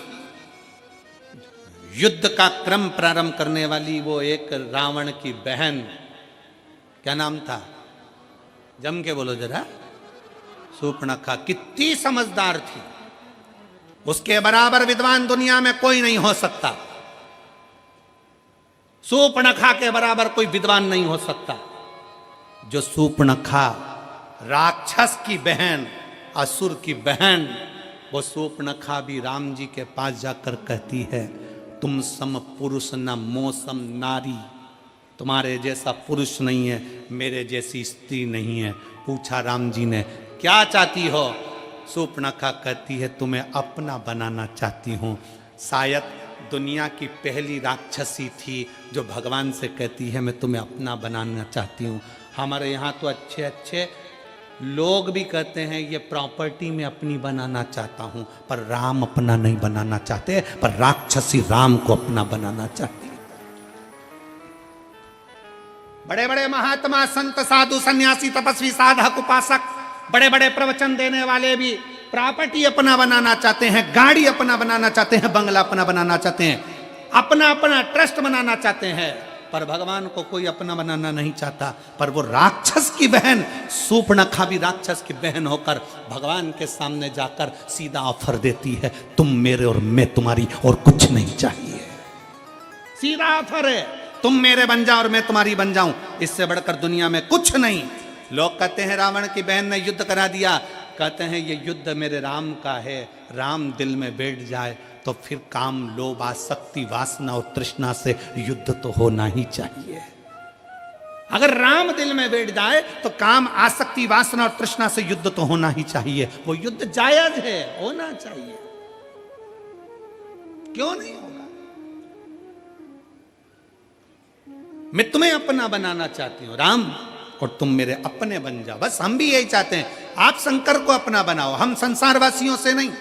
युद्ध का क्रम प्रारंभ करने वाली वो एक रावण की बहन, क्या नाम था, जम के बोलो जरा, शूर्पणखा, कितनी समझदार थी। उसके बराबर विद्वान दुनिया में कोई नहीं हो सकता, शूर्पणखा के बराबर कोई विद्वान नहीं हो सकता। जो शूर्पणखा राक्षस की बहन, असुर की बहन, वो शूर्पणखा भी राम जी के पास जाकर कहती है, तुम सम पुरुष न मोसम नारी, तुम्हारे जैसा पुरुष नहीं है, मेरे जैसी स्त्री नहीं है। पूछा राम जी ने क्या चाहती हो? शूर्पणखा कहती है तुम्हें अपना बनाना चाहती हूँ। शायद दुनिया की पहली राक्षसी थी जो भगवान से कहती है मैं तुम्हें अपना बनाना चाहती हूँ। हमारे यहाँ तो अच्छे अच्छे लोग भी कहते हैं ये प्रॉपर्टी में अपनी बनाना चाहता हूँ, पर राम अपना नहीं बनाना चाहते, पर राक्षसी राम को अपना बनाना चाहती है। बड़े बड़े महात्मा, संत, साधु, सन्यासी, तपस्वी, साधक, उपासक, बड़े बड़े प्रवचन देने वाले भी प्रॉपर्टी अपना बनाना चाहते हैं, गाड़ी अपना बनाना चाहते हैं, बंगला अपना बनाना चाहते हैं, अपना अपना ट्रस्ट बनाना चाहते हैं, पर भगवान को कोई अपना बनाना नहीं चाहता। पर वो राक्षस की बहन शूर्पणखा भी राक्षस की बहन होकर भगवान के सामने जाकर सीधा ऑफर देती है, तुम मेरे और मैं तुम्हारी, और कुछ नहीं चाहिए। सीधा ऑफर है, तुम मेरे बन जाओ और मैं तुम्हारी बन जाऊं, इससे बढ़कर दुनिया में कुछ नहीं। लोग कहते हैं रावण की बहन ने युद्ध करा दिया, कहते हैं ये युद्ध मेरे राम का है। राम दिल में बैठ जाए तो फिर काम, लोभ, आसक्ति, वासना और तृष्णा से युद्ध तो होना ही चाहिए। अगर राम दिल में बैठ जाए तो काम, आसक्ति, वासना और तृष्णा से युद्ध तो होना ही चाहिए। वो युद्ध जायज है, होना चाहिए, क्यों नहीं होगा? मैं तुम्हें अपना बनाना चाहती हूं। राम और तुम मेरे अपने बन जाओ। बस हम भी यही चाहते हैं, आप शंकर को अपना बनाओ, हम संसारवासियों से नहीं।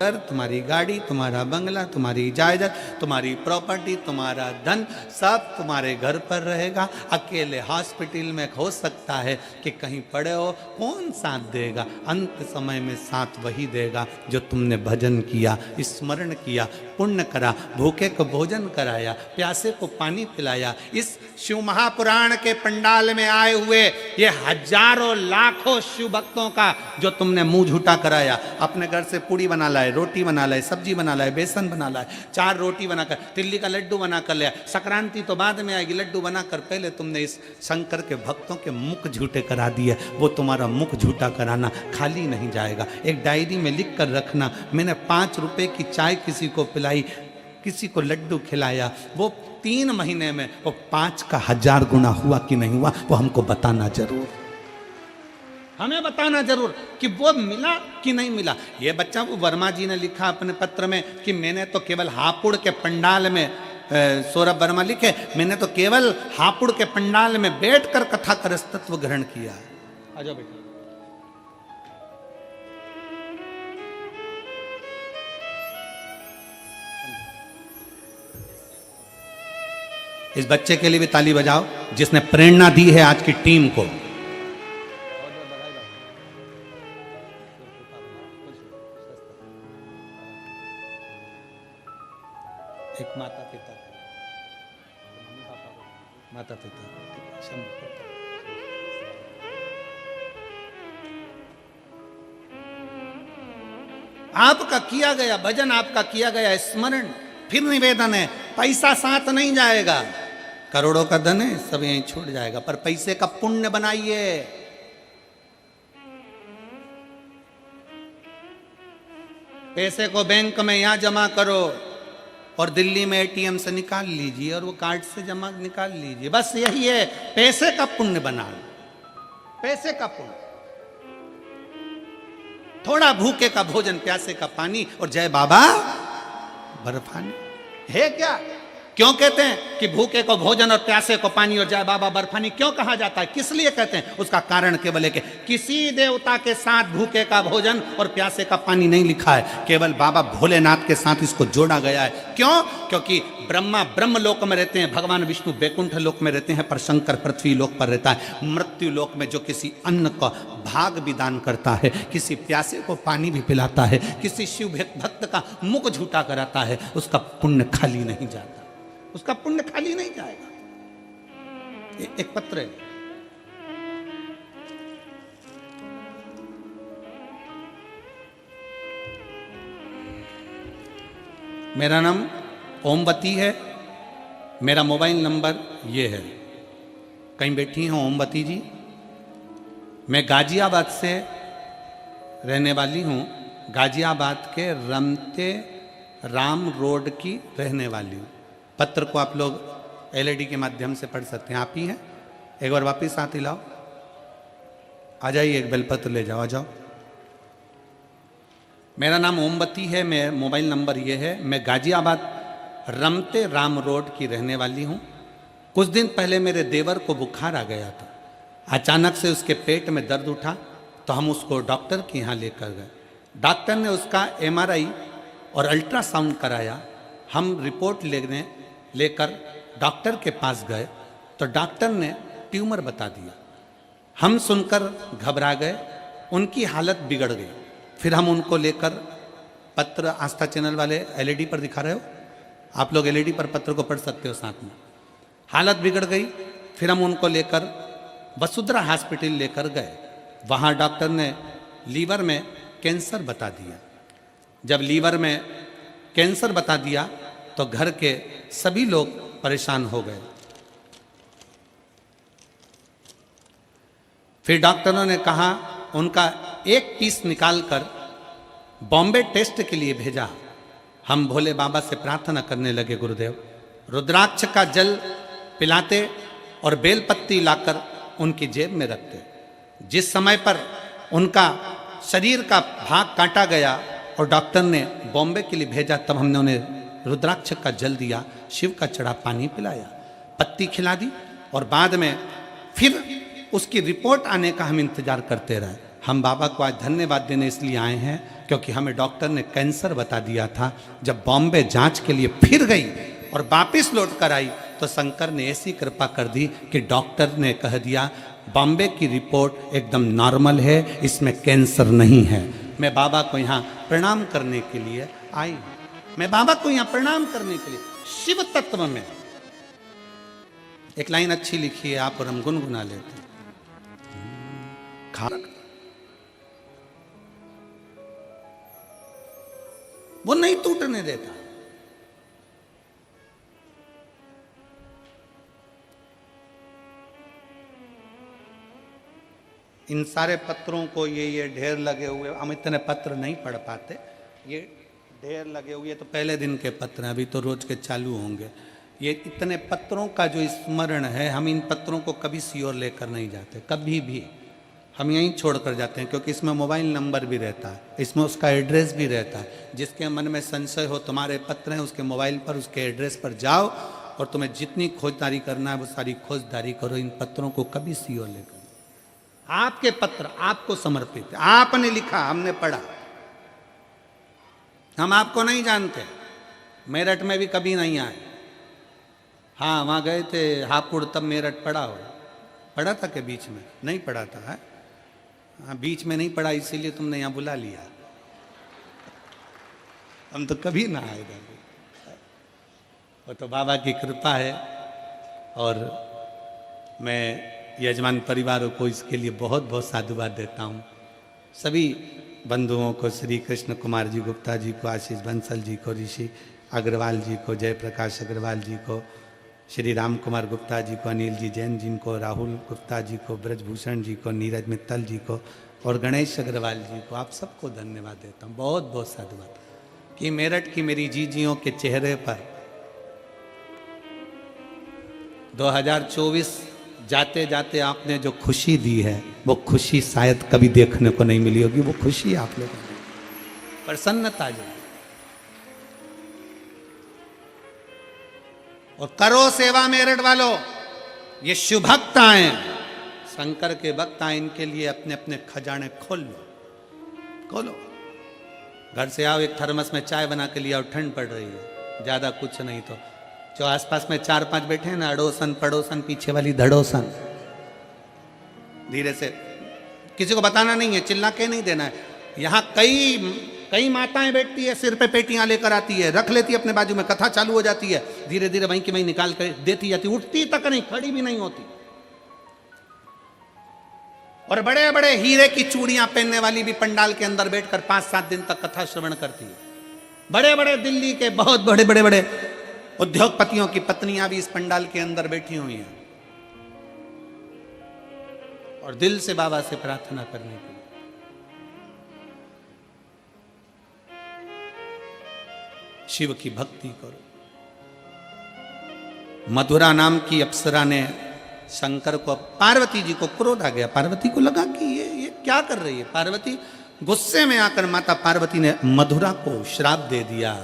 तुम्हारी गाड़ी, तुम्हारा बंगला, तुम्हारी जायदाद, तुम्हारी प्रॉपर्टी, तुम्हारा धन सब तुम्हारे घर पर रहेगा। अकेले हॉस्पिटल में हो सकता है कि कहीं पड़े हो, कौन साथ देगा? अंत समय में साथ वही देगा जो तुमने भजन किया, स्मरण किया, पुण्य करा, भूखे को भोजन कराया, प्यासे को पानी पिलाया। इस शिव महापुराण के पंडाल में आए हुए ये हजारों लाखों शिव भक्तों का जो तुमने मुंह झूठा कराया, अपने घर से पूड़ी बना लाए, रोटी बना लाए, सब्जी बना लाए, बेसन बना लाए, 4 रोटी बनाकर, तिल्ली का लड्डू बना कर लिया। संक्रांति तो बाद में आएगी, लड्डू बनाकर पहले तुमने इस शंकर के भक्तों के मुख झूठे करा दिए। वो तुम्हारा मुख झूठा कराना खाली नहीं जाएगा। एक डायरी में लिख कर रखना, मैंने 5 रुपए की चाय किसी को पिलाई, किसी को लड्डू खिलाया, वो 3 महीने में वो 5 का 1000 गुना हुआ कि नहीं हुआ, वो हमको बताना जरूर, हमें बताना जरूर कि वो मिला कि नहीं मिला। ये बच्चा, वो वर्मा जी ने लिखा अपने पत्र में कि मैंने तो केवल हापुड़ के पंडाल में, सौरभ वर्मा लिखे, मैंने तो केवल हापुड़ के पंडाल में बैठकर कथा का रसतत्व ग्रहण किया। आ जाओ बेटा। इस बच्चे के लिए भी ताली बजाओ जिसने प्रेरणा दी है आज की टीम को। एक माता पिता, माता पिता, आपका किया गया भजन, आपका किया गया स्मरण, फिर निवेदन है, पैसा साथ नहीं जाएगा, करोड़ों का धन है सब यहीं छूट जाएगा, पर पैसे का पुण्य बनाइए। पैसे को बैंक में यहां जमा करो और दिल्ली में एटीएम से निकाल लीजिए और वो कार्ड से जमा निकाल लीजिए, बस यही है पैसे का पुण्य बनाना, पैसे का पुण्य। थोड़ा भूखे का भोजन, प्यासे का पानी और जय बाबा बर्फानी है क्या? क्यों कहते हैं कि भूखे को भोजन और प्यासे को पानी और जय बाबा बर्फानी क्यों कहा जाता है? किस लिए कहते हैं? उसका कारण केवल है कि किसी देवता के साथ भूखे का भोजन और प्यासे का पानी नहीं लिखा है, केवल बाबा भोलेनाथ के साथ इसको जोड़ा गया है। क्यों? क्योंकि ब्रह्मा ब्रह्म लोक में रहते हैं, भगवान विष्णु बैकुंठ लोक में रहते हैं, पर शंकर पृथ्वी लोक पर रहता है। मृत्यु लोक में जो किसी अन्न का भाग भी दान करता है, किसी प्यासे को पानी भी पिलाता है, किसी शिव भक्त का मुख झूठा कराता है, उसका पुण्य खाली नहीं जाता, उसका पुण्य खाली नहीं जाएगा। एक पत्र है, मेरा नाम ओमवती है, मेरा मोबाइल नंबर ये है। कहीं बैठी हैं ओमवती जी? मैं गाजियाबाद से रहने वाली हूँ, गाजियाबाद के रमते राम रोड की रहने वाली हूँ। पत्र को आप लोग एलईडी के माध्यम से पढ़ सकते हैं। आप ही हैं? एक बार वापिस साथ ही लाओ, आ जाइए, एक बेलपत्र ले जाओ, आ जाओ। मेरा नाम ओमवती है, मैं मोबाइल नंबर ये है। मैं गाजियाबाद रमते राम रोड की रहने वाली हूँ। कुछ दिन पहले मेरे देवर को बुखार आ गया था, अचानक से उसके पेट में दर्द उठा तो हम उसको डॉक्टर के यहाँ लेकर गए। डॉक्टर ने उसका एमआरआई और अल्ट्रासाउंड कराया। हम रिपोर्ट लेकर डॉक्टर के पास गए तो डॉक्टर ने ट्यूमर बता दिया। हम सुनकर घबरा गए, उनकी हालत बिगड़ गई। फिर हम उनको लेकर, पत्र आस्था चैनल वाले एलईडी पर दिखा रहे हो, आप लोग एलईडी पर पत्र को पढ़ सकते हो साथ में। हालत बिगड़ गई, फिर हम उनको लेकर वसुंधरा हॉस्पिटल लेकर गए। वहाँ डॉक्टर ने लीवर में कैंसर बता दिया। जब लीवर में कैंसर बता दिया तो घर के सभी लोग परेशान हो गए। फिर डॉक्टरों ने कहा, उनका एक पीस निकालकर बॉम्बे टेस्ट के लिए भेजा। हम भोले बाबा से प्रार्थना करने लगे, गुरुदेव रुद्राक्ष का जल पिलाते और बेलपत्ती लाकर उनकी जेब में रखते। जिस समय पर उनका शरीर का भाग काटा गया और डॉक्टर ने बॉम्बे के लिए भेजा, तब हमने उन्हें रुद्राक्ष का जल दिया, शिव का चढ़ा पानी पिलाया, पत्ती खिला दी और बाद में फिर उसकी रिपोर्ट आने का हम इंतजार करते रहे। हम बाबा को आज धन्यवाद देने इसलिए आए हैं क्योंकि हमें डॉक्टर ने कैंसर बता दिया था। जब बॉम्बे जांच के लिए फिर गई और वापिस लौट कर आई तो शंकर ने ऐसी कृपा कर दी कि डॉक्टर ने कह दिया बॉम्बे की रिपोर्ट एकदम नॉर्मल है, इसमें कैंसर नहीं है। मैं बाबा को यहाँ प्रणाम करने के लिए आई। मैं बाबा को यहाँ प्रणाम करने के लिए। शिव तत्व में एक लाइन अच्छी लिखी है, आप और हम गुनगुना लेते हैं। वो नहीं टूटने देता। इन सारे पत्रों को ये ढेर लगे हुए, हम इतने पत्र नहीं पढ़ पाते, ये ढेर लगे हुए तो पहले दिन के पत्र हैं, अभी तो रोज के चालू होंगे। ये इतने पत्रों का जो स्मरण है, हम इन पत्रों को कभी सियोर लेकर नहीं जाते, कभी भी हम यहीं छोड़ कर जाते हैं, क्योंकि इसमें मोबाइल नंबर भी रहता है, इसमें उसका एड्रेस भी रहता है। जिसके मन में संशय हो, तुम्हारे पत्र हैं, उसके मोबाइल पर उसके एड्रेस पर जाओ और तुम्हें जितनी खोजदारी करना है वो सारी खोजदारी करो। इन पत्रों को कभी सियोर लेकर, आपके पत्र आपको समर्पित है, आपने लिखा, हमने पढ़ा, हम आपको नहीं जानते। मेरठ में भी कभी नहीं आए। हाँ, वहाँ गए थे हापुड़, तब मेरठ पढ़ा था कि बीच में नहीं पढ़ा था है? हाँ, बीच में नहीं पढ़ा, इसीलिए तुमने यहाँ बुला लिया। हम तो कभी ना आए। वो तो बाबा की कृपा है और मैं यजमान परिवारों को इसके लिए बहुत बहुत साधुवाद देता हूँ। सभी बंधुओं को, श्री कृष्ण कुमार जी गुप्ता जी को, आशीष बंसल जी को, ऋषि अग्रवाल जी को, जयप्रकाश अग्रवाल जी को, श्री राम कुमार गुप्ता जी को, अनिल जी जैन जी को, राहुल गुप्ता जी को, ब्रजभूषण जी को, नीरज मित्तल जी को और गणेश अग्रवाल जी को, आप सबको धन्यवाद देता हूँ। बहुत बहुत साधुवाद कि मेरठ की मेरी जीजियों के चेहरे पर 2024 जाते जाते आपने जो खुशी दी है, वो खुशी शायद कभी देखने को नहीं मिली होगी। वो खुशी आप लोगों को, प्रसन्नता जो, और करो सेवा मेरठ वालों। ये शिव भक्त आए, शंकर के भक्त आए, इनके लिए अपने अपने खजाने खोल लो, खोलो। घर से आओ, एक थर्मस में चाय बना के लिए आओ, ठंड पड़ रही है, ज्यादा कुछ नहीं तो जो आसपास में 4-5 बैठे हैं ना, अड़ोसन पड़ोसन, पीछे वाली धड़ोसन, धीरे से, किसी को बताना नहीं है, चिल्ला के नहीं देना है। यहाँ कई माताएं बैठती है, सिर पे पेटियां लेकर आती है, रख लेती है अपने बाजू में, कथा चालू हो जाती है, धीरे धीरे वहीं की वहीं निकाल कर देती जाती, उठती तक नहीं, खड़ी भी नहीं होती। और बड़े बड़े हीरे की चूड़ियां पहनने वाली भी पंडाल के अंदर बैठकर 5-7 दिन तक कथा श्रवण करती है। बड़े बड़े दिल्ली के बहुत बड़े उद्योगपतियों की पत्नियां भी इस पंडाल के अंदर बैठी हुई हैं और दिल से बाबा से प्रार्थना करने के लिए। शिव की भक्ति करो। मधुरा नाम की अप्सरा ने शंकर को, पार्वती जी को क्रोध आ गया। पार्वती को लगा कि ये क्या कर रही है। पार्वती गुस्से में आकर माता पार्वती ने मधुरा को श्राप दे दिया,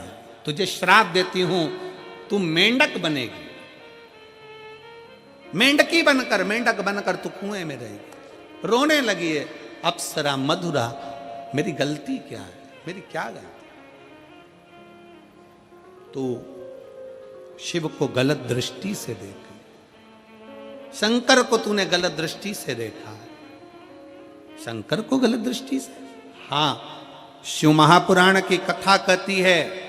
तुझे श्राप देती हूं, तू मेंढक बनेगी, मेंढकी बनकर, मेंढक बनकर तू कुएं में रहेगी। रोने लगी है अप्सरा मधुरा, मेरी गलती क्या है, मेरी क्या गलती। तो शिव को गलत दृष्टि से देखा, शंकर को तूने गलत दृष्टि से देखा, शंकर को गलत दृष्टि से। हाँ, शिव महापुराण की कथा कहती है,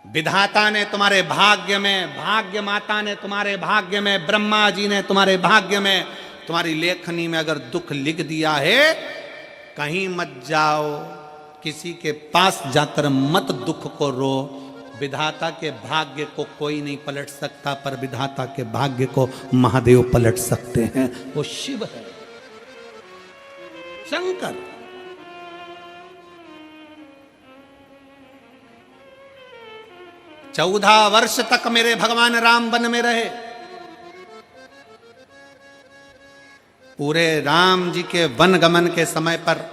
विधाता ने तुम्हारे भाग्य में, भाग्य माता ने तुम्हारे भाग्य में, ब्रह्मा जी ने तुम्हारे भाग्य में, तुम्हारी लेखनी में अगर दुख लिख दिया है, कहीं मत जाओ, किसी के पास जाकर मत दुख को रो। विधाता के भाग्य को कोई नहीं पलट सकता, पर विधाता के भाग्य को महादेव पलट सकते हैं, वो शिव है, शंकर। चौदह वर्ष तक मेरे भगवान राम वन में रहे। पूरे राम जी के वन गमन के समय पर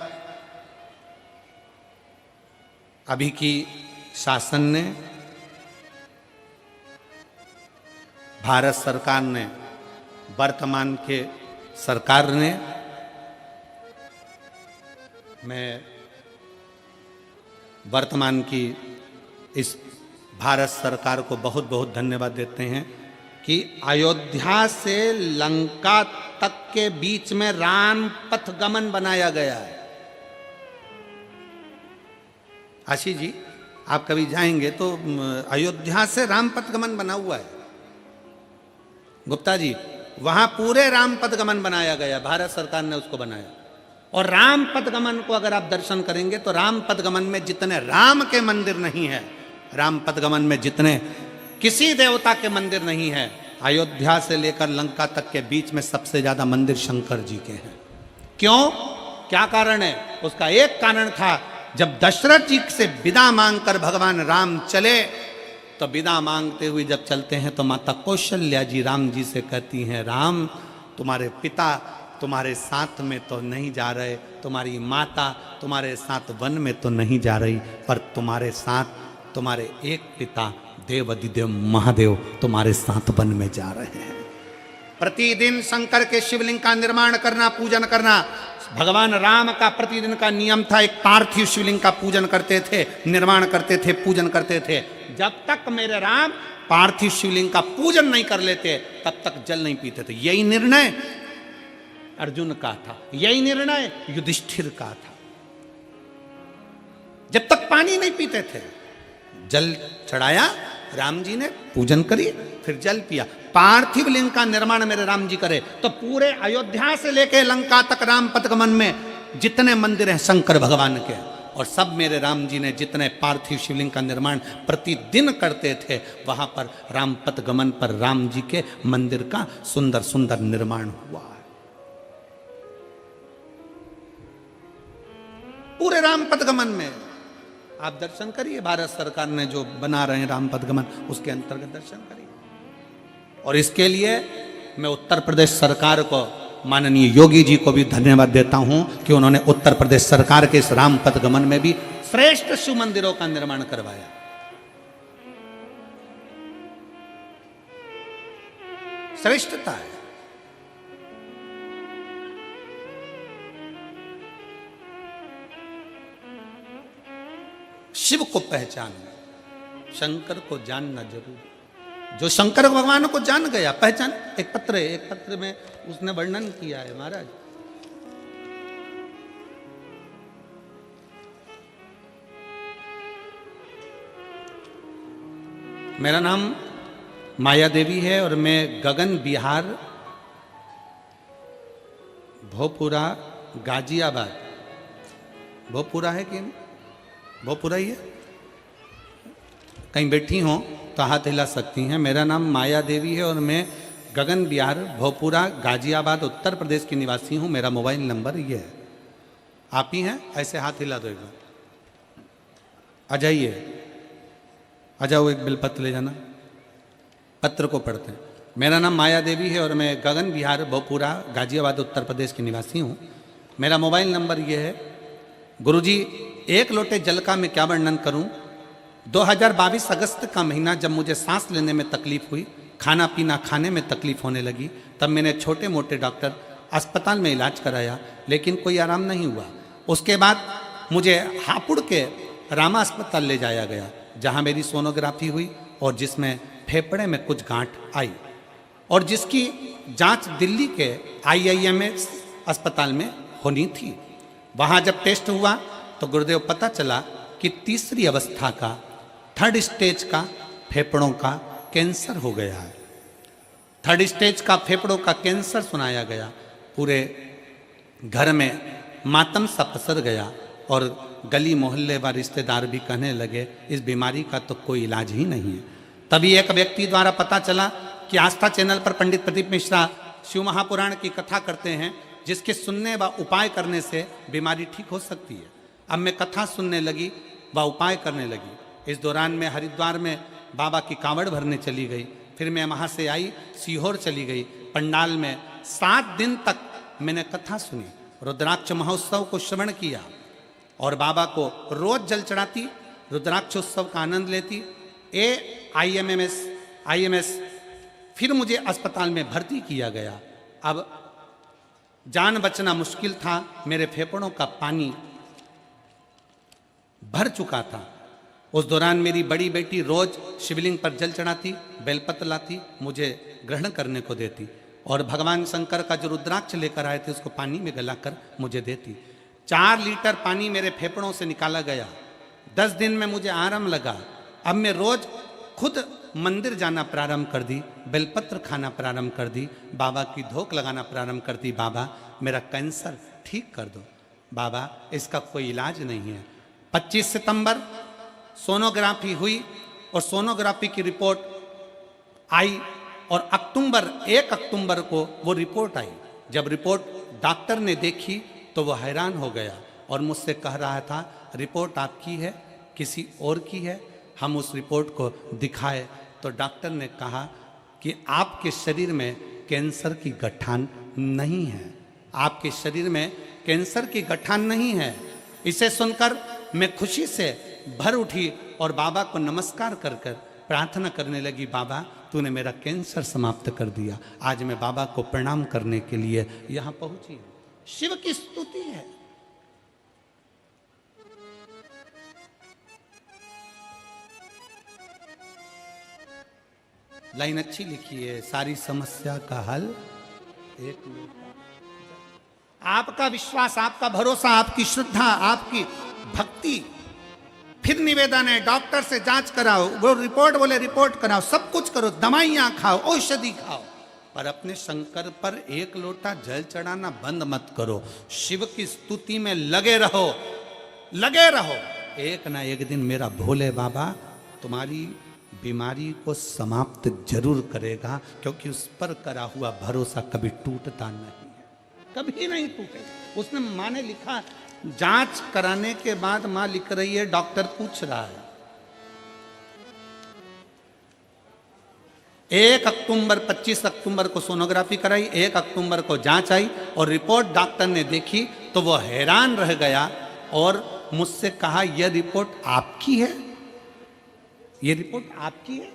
अभी की शासन ने, भारत सरकार ने वर्तमान के सरकार ने, मैं वर्तमान की इस भारत सरकार को बहुत बहुत धन्यवाद देते हैं कि अयोध्या से लंका तक के बीच में राम पथ गमन बनाया गया है। आशीष जी, आप कभी जाएंगे तो अयोध्या से राम पथ गमन बना हुआ है। गुप्ता जी, वहां पूरे राम पथ गमन बनाया गया, भारत सरकार ने उसको बनाया। और राम पथ गमन को अगर आप दर्शन करेंगे तो राम पथ गमन में जितने राम के मंदिर नहीं है, राम पथ गमन में जितने किसी देवता के मंदिर नहीं है, अयोध्या से लेकर लंका तक के बीच में सबसे ज्यादा मंदिर शंकर जी के हैं। क्यों? क्या कारण है? उसका एक कारण था, जब दशरथ जी से विदा मांगकर भगवान राम चले, तो विदा मांगते हुए जब चलते हैं तो माता कौशल्या जी राम जी से कहती हैं, राम तुम्हारे पिता तुम्हारे साथ में तो नहीं जा रहे, तुम्हारी माता तुम्हारे साथ वन में तो नहीं जा रही, पर तुम्हारे साथ तुम्हारे एक पिता देवाधिदेव महादेव तुम्हारे साथ वन में जा रहे हैं। प्रतिदिन शंकर के शिवलिंग का निर्माण करना, पूजन करना भगवान राम का प्रतिदिन का नियम था। एक पार्थिव शिवलिंग का पूजन करते थे, निर्माण करते थे, पूजन करते थे। जब तक मेरे राम पार्थिव शिवलिंग का पूजन नहीं कर लेते तब तक जल नहीं पीते थे। यही निर्णय अर्जुन का था, यही निर्णय युधिष्ठिर का था। जब तक पानी नहीं पीते थे, जल चढ़ाया, राम जी ने पूजन करी, फिर जल पिया। पार्थिव लिंग का निर्माण मेरे राम जी करे तो पूरे अयोध्या से लेकर लंका तक राम पथगमन में जितने मंदिर हैं शंकर भगवान के, और सब मेरे राम जी ने जितने पार्थिव शिवलिंग का निर्माण प्रतिदिन करते थे, वहां पर राम पथगमन पर राम जी के मंदिर का सुंदर सुंदर निर्माण हुआ है। पूरे राम पथगमन में आप दर्शन करिए, भारत सरकार ने जो बना रहे हैं राम पथगमन, उसके अंतर्गत दर्शन करिए। और इसके लिए मैं उत्तर प्रदेश सरकार को, माननीय योगी जी को भी धन्यवाद देता हूं कि उन्होंने उत्तर प्रदेश सरकार के इस राम पथगमन में भी श्रेष्ठ शिव मंदिरों का निर्माण करवाया। श्रेष्ठता है। शिव को पहचानना, शंकर को जानना जरूरी। जो शंकर भगवान को जान गया, पहचान। एक पत्र में उसने वर्णन किया है महाराज, मेरा नाम माया देवी है और मैं गगन बिहार भोपुरा गाजियाबाद, भोपुरा है कि भोपुरा ही है, कहीं बैठी हो तो हाथ हिला सकती हैं। मेरा नाम माया देवी है और मैं गगन बिहार भोपुरा गाजियाबाद उत्तर प्रदेश की निवासी हूँ। मेरा मोबाइल नंबर ये है। आप ही हैं? ऐसे हाथ हिला दो। आ जाइए, आ जाओ, एक बिलपत्र ले जाना। पत्र को पढ़ते हैं। मेरा नाम माया देवी है और मैं गगन बिहार भोपुरा गाजियाबाद उत्तर प्रदेश की निवासी हूँ। मेरा मोबाइल नंबर ये है। गुरुजी, एक लोटे जल का मैं क्या वर्णन करूं। 2022 अगस्त का महीना जब मुझे सांस लेने में तकलीफ हुई, खाना पीना खाने में तकलीफ होने लगी, तब मैंने छोटे मोटे डॉक्टर अस्पताल में इलाज कराया, लेकिन कोई आराम नहीं हुआ। उसके बाद मुझे हापुड़ के रामा अस्पताल ले जाया गया, जहां मेरी सोनोग्राफी हुई और जिसमें फेफड़े में कुछ गांठ आई और जिसकी जांच दिल्ली के IIMS अस्पताल में होनी थी। वहां जब टेस्ट हुआ तो गुरुदेव पता चला कि तीसरी अवस्था का, थर्ड स्टेज का फेफड़ों का कैंसर हो गया है। थर्ड स्टेज का फेफड़ों का कैंसर सुनाया गया। पूरे घर में मातम सा पसर गया और गली मोहल्ले व रिश्तेदार भी कहने लगे इस बीमारी का तो कोई इलाज ही नहीं है। तभी एक व्यक्ति द्वारा पता चला कि आस्था चैनल पर पंडित प्रदीप मिश्रा शिव महापुराण की कथा करते हैं, जिसके सुनने व उपाय करने से बीमारी ठीक हो सकती है। अब मैं कथा सुनने लगी व उपाय करने लगी। इस दौरान मैं हरिद्वार में बाबा की कांवड़ भरने चली गई। फिर मैं वहाँ से आई, सीहोर चली गई। पंडाल में 7 दिन तक मैंने कथा सुनी, रुद्राक्ष महोत्सव को श्रवण किया और बाबा को रोज जल चढ़ाती, रुद्राक्षोत्सव का आनंद लेती। IMS फिर मुझे अस्पताल में भर्ती किया गया। अब जान बचना मुश्किल था, मेरे फेफड़ों का पानी भर चुका था। उस दौरान मेरी बड़ी बेटी रोज शिवलिंग पर जल चढ़ाती, बेलपत्र लाती, मुझे ग्रहण करने को देती और भगवान शंकर का जो रुद्राक्ष लेकर आए थे उसको पानी में गलाकर मुझे देती। 4 लीटर पानी मेरे फेफड़ों से निकाला गया। 10 दिन में मुझे आराम लगा। अब मैं रोज खुद मंदिर जाना प्रारंभ कर दी, बेलपत्र खाना प्रारंभ कर दी, बाबा की धोक लगाना प्रारंभ कर दी। बाबा मेरा कैंसर ठीक कर दो, बाबा इसका कोई इलाज नहीं है। 25 सितंबर सोनोग्राफी हुई और सोनोग्राफी की रिपोर्ट आई और 1 अक्टूबर को वो रिपोर्ट आई। जब रिपोर्ट डॉक्टर ने देखी तो वो हैरान हो गया और मुझसे कह रहा था, रिपोर्ट आपकी है किसी और की है? हम उस रिपोर्ट को दिखाए तो डॉक्टर ने कहा कि आपके शरीर में कैंसर की गठान नहीं है, आपके शरीर में कैंसर की गठान नहीं है। इसे सुनकर मैं खुशी से भर उठी और बाबा को नमस्कार कर कर प्रार्थना करने लगी, बाबा तूने मेरा कैंसर समाप्त कर दिया। आज मैं बाबा को प्रणाम करने के लिए यहां पहुंची। शिव की स्तुति है। लाइन अच्छी लिखी है, सारी समस्या का हल एक मिनट। आपका विश्वास, आपका भरोसा, आपकी श्रद्धा, आपकी भक्ति। फिर निवेदन है, डॉक्टर से जांच कराओ, वो रिपोर्ट बोले रिपोर्ट कराओ, सब कुछ करो, दवाइयां खाओ, औषधि खाओ, पर अपने शंकर पर 1 लोटा जल चढ़ाना बंद मत करो। शिव की स्तुति में लगे रहो, लगे रहो। एक ना एक दिन मेरा भोले बाबा तुम्हारी बीमारी को समाप्त जरूर करेगा, क्योंकि उस पर करा हुआ भरोसा कभी टूटता नहीं है, कभी नहीं टूटेगा। उसने माँ ने लिखा, जांच कराने के बाद मां लिख रही है, डॉक्टर पूछ रहा है 1 अक्टूबर 25 अक्टूबर को सोनोग्राफी कराई, 1 अक्टूबर को जांच आई और रिपोर्ट डॉक्टर ने देखी तो वो हैरान रह गया और मुझसे कहा, यह रिपोर्ट आपकी है, ये रिपोर्ट आपकी है।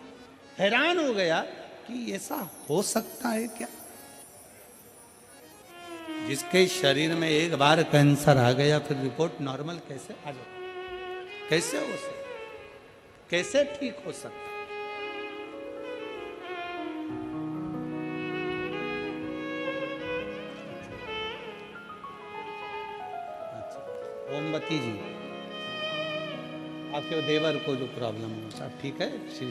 हैरान हो गया कि ऐसा हो सकता है क्या? जिसके शरीर में एक बार कैंसर आ गया फिर रिपोर्ट नॉर्मल कैसे आ जाए? कैसे हो सकता, कैसे ठीक हो सकता? ओमवती जी, आपके देवर को जो प्रॉब्लम हो सब ठीक है? श्री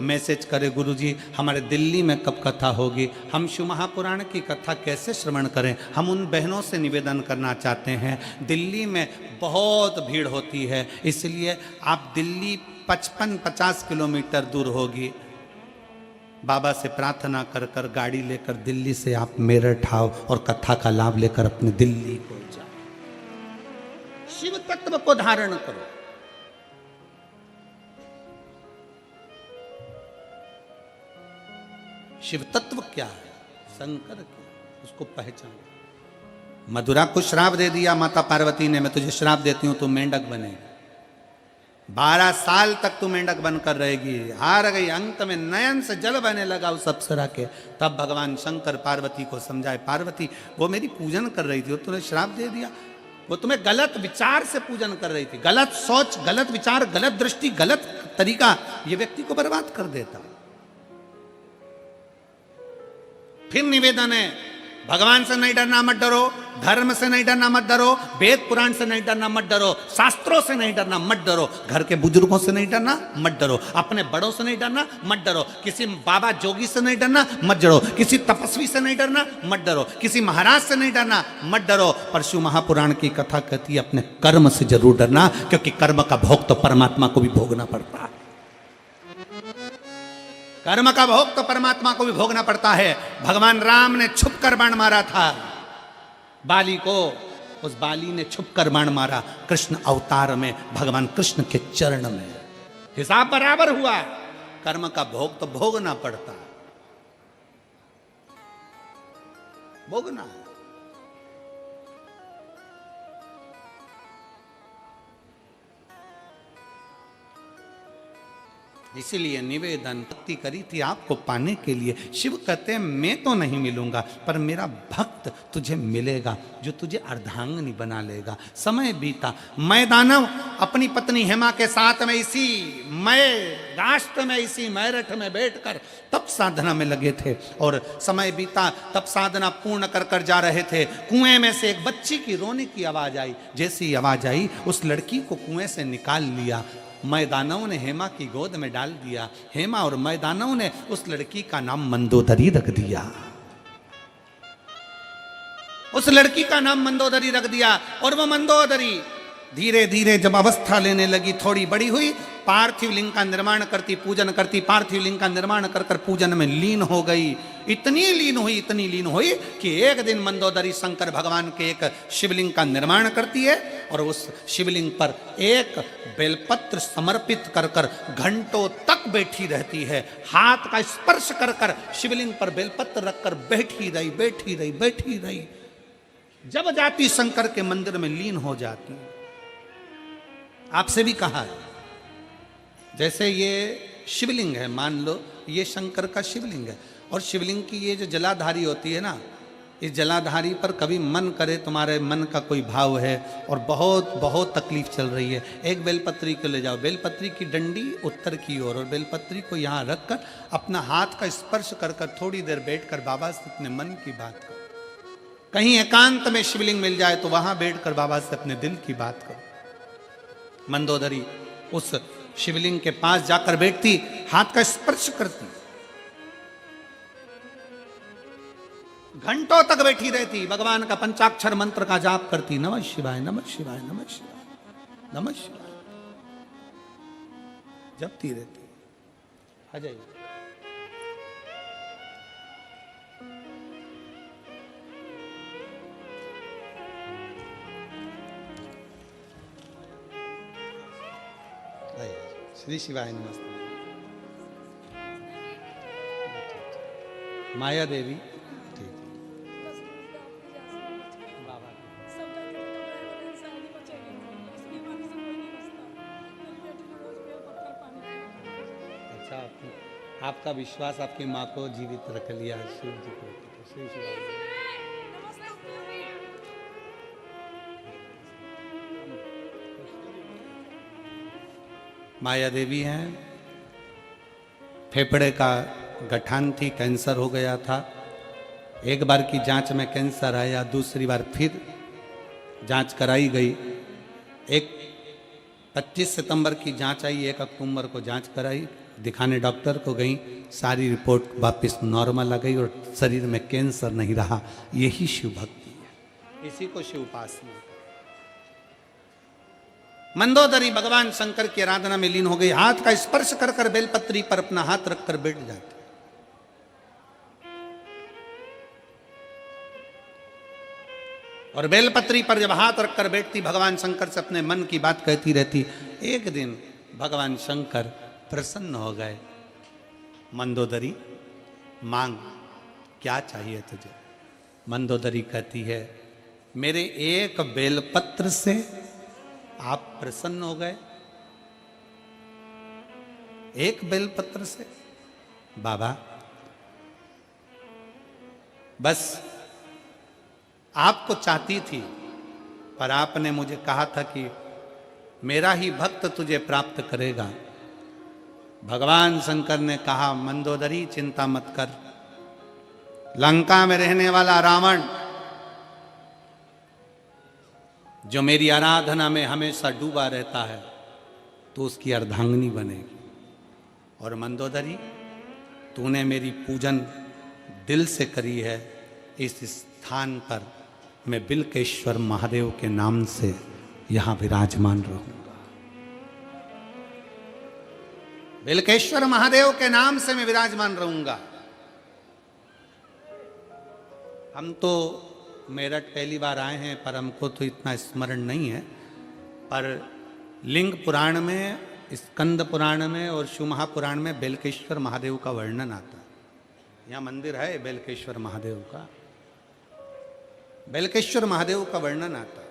मैसेज करे, गुरुजी हमारे दिल्ली में कब कथा होगी, हम शिव महापुराण की कथा कैसे श्रवण करें? हम उन बहनों से निवेदन करना चाहते हैं, दिल्ली में बहुत भीड़ होती है, इसलिए आप दिल्ली 55-50 किलोमीटर दूर होगी, बाबा से प्रार्थना कर कर गाड़ी लेकर दिल्ली से आप मेरठ आओ और कथा का लाभ लेकर अपने दिल्ली को जाओ। शिव तत्व को धारण करो। शिव तत्व क्या है? शंकर क्या, उसको पहचान। मधुरा को श्राप दे दिया माता पार्वती ने, मैं तुझे श्राप देती हूं, तू मेंढक बनेगी, 12 साल तक तू मेंढक बनकर रहेगी। हार गई, अंत में नयन से जल बहने लगा उस अप्सरा के। तब भगवान शंकर पार्वती को समझाए, पार्वती वो मेरी पूजन कर रही थी और तूने श्राप दे दिया, वो तुम्हें गलत विचार से पूजन कर रही थी, गलत सोच, गलत विचार, गलत दृष्टि, गलत तरीका ये व्यक्ति को बर्बाद कर देता। फिर निवेदन है, भगवान से नहीं डरना मत डरो, धर्म से नहीं डरना मत डरो, वेद पुराण से नहीं डरना मत डरो, शास्त्रों से नहीं डरना मत डरो, घर के बुजुर्गों से नहीं डरना मत डरो, अपने बड़ों से नहीं डरना मत डरो, किसी बाबा जोगी से नहीं डरना मत डरो, किसी तपस्वी से नहीं डरना मत डरो, किसी महाराज से नहीं डरना मत डरो। पर शिव महापुराण की कथा कहती है अपने कर्म से जरूर डरना, क्योंकि कर्म का भोग तो परमात्मा को भी भोगना पड़ता है। कर्म का भोग तो परमात्मा को भी भोगना पड़ता है। भगवान राम ने छुप कर बाण मारा था बाली को, उस बाली ने छुप कर बाण मारा कृष्ण अवतार में, भगवान कृष्ण के चरण में, हिसाब बराबर हुआ। कर्म का भोग तो भोगना पड़ता है, भोगना है। इसीलिए निवेदन भक्ति करी थी आपको पाने के लिए। शिव कहते हैं मैं तो नहीं मिलूंगा, पर मेरा भक्त तुझे मिलेगा जो तुझे अर्धांगिनी बना लेगा। समय बीता, मैं दानव अपनी पत्नी हेमा के साथ में इसी मय राष्ट्र में, इसी मैरठ में बैठकर तप साधना में लगे थे। और समय बीता, तप साधना पूर्ण कर कर जा रहे थे। कुएं में से एक बच्ची की रोने की आवाज आई। जैसी आवाज आई, उस लड़की को कुएं से निकाल लिया। मैदानव ने हेमा की गोद में डाल दिया। हेमा और मैदानव ने उस लड़की का नाम मंदोदरी रख दिया। उस लड़की का नाम मंदोदरी रख दिया। और वो मंदोदरी धीरे धीरे जब अवस्था लेने लगी, थोड़ी बड़ी हुई, पार्थिव लिंग का निर्माण करती, पूजन करती, पार्थिव लिंग का निर्माण कर कर पूजन में लीन हो गई। इतनी लीन हुई कि एक दिन मंदोदरी शंकर भगवान के एक शिवलिंग का निर्माण करती है और उस शिवलिंग पर एक बेलपत्र समर्पित कर कर घंटों तक बैठी रहती है। हाथ का स्पर्श कर कर शिवलिंग पर बेलपत्र रखकर बैठी रही। जब जाती शंकर के मंदिर में लीन हो जाती। आपसे भी कहा है, जैसे ये शिवलिंग है, मान लो ये शंकर का शिवलिंग है, और शिवलिंग की ये जो जलाधारी होती है ना, इस जलाधारी पर कभी मन करे, तुम्हारे मन का कोई भाव है और बहुत बहुत तकलीफ चल रही है, एक बेलपत्री को ले जाओ। बेलपत्री की डंडी उत्तर की ओर और बेलपत्री को यहाँ रखकर अपना हाथ का स्पर्श कर कर थोड़ी देर बैठकर बाबा से अपने मन की बात करो। कहीं एकांत में शिवलिंग मिल जाए तो वहां बैठकर बाबा से अपने दिल की बात करो। मंदोदरी उस शिवलिंग के पास जाकर बैठती, हाथ का स्पर्श करती, घंटों तक बैठी रहती, भगवान का पंचाक्षर मंत्र का जाप करती। नमः शिवाय, नमः शिवाय, नमः शिवाय, नमः शिवाय जपती रहती। आ जाइए। श्री शिवाय नमस्ते। माया देवी, ठीक बाबा। अच्छा, आपका विश्वास आपकी माँ को जीवित रख लिया शिव जी को। श्री शिवाय। माया देवी हैं, फेफड़े का गठान थी, कैंसर हो गया था। एक बार की जांच में कैंसर आया, दूसरी बार फिर जांच कराई गई। एक 25 सितंबर की जांच आई, 1 अक्टूबर को जांच कराई, दिखाने डॉक्टर को गई, सारी रिपोर्ट वापस नॉर्मल आ गई और शरीर में कैंसर नहीं रहा। यही शिव भक्ति है, इसी को शिव उपासना। मंदोदरी भगवान शंकर की आराधना में लीन हो गई। हाथ का स्पर्श कर कर बेलपत्री पर अपना हाथ रखकर बैठ जाती। और बेलपत्री पर जब हाथ रखकर बैठती, भगवान शंकर से अपने मन की बात कहती रहती। एक दिन भगवान शंकर प्रसन्न हो गए। मंदोदरी मांग, क्या चाहिए तुझे? मंदोदरी कहती है, मेरे एक बेलपत्र से आप प्रसन्न हो गए? एक बेलपत्र से? बाबा, बस आपको चाहती थी, पर आपने मुझे कहा था कि मेरा ही भक्त तुझे प्राप्त करेगा। भगवान शंकर ने कहा, मंदोदरी चिंता मत कर, लंका में रहने वाला रावण जो मेरी आराधना में हमेशा डूबा रहता है, तो उसकी अर्धांगिनी बनेगी। और मंदोदरी, तूने मेरी पूजन दिल से करी है, इस स्थान पर मैं बिल्केश्वर महादेव के नाम से यहां विराजमान रहूंगा। बिल्केश्वर महादेव के नाम से मैं विराजमान रहूंगा। हम तो मेरठ पहली बार आए हैं, पर हमको तो इतना स्मरण नहीं है, पर लिंग पुराण में, स्कंद पुराण में और शिव महापुराण में बेलकेश्वर महादेव का वर्णन आता है। यहाँ मंदिर है बेलकेश्वर महादेव का। बेलकेश्वर महादेव का वर्णन आता है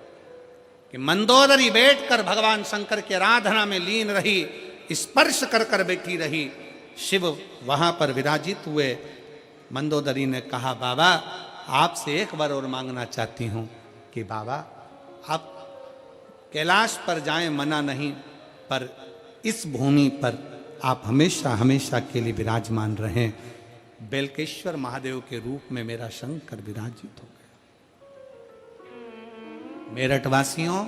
कि मंदोदरी बैठकर भगवान शंकर की आराधना में लीन रही। स्पर्श कर कर बैठी रही। शिव वहां पर विराजित हुए। मंदोदरी ने कहा, बाबा आपसे एक बार और मांगना चाहती हूं कि बाबा आप कैलाश पर जाएं, मना नहीं, पर इस भूमि पर आप हमेशा हमेशा के लिए विराजमान रहें। बेलकेश्वर महादेव के रूप में मेरा शंकर विराजित हो गया। मेरठ वासियों,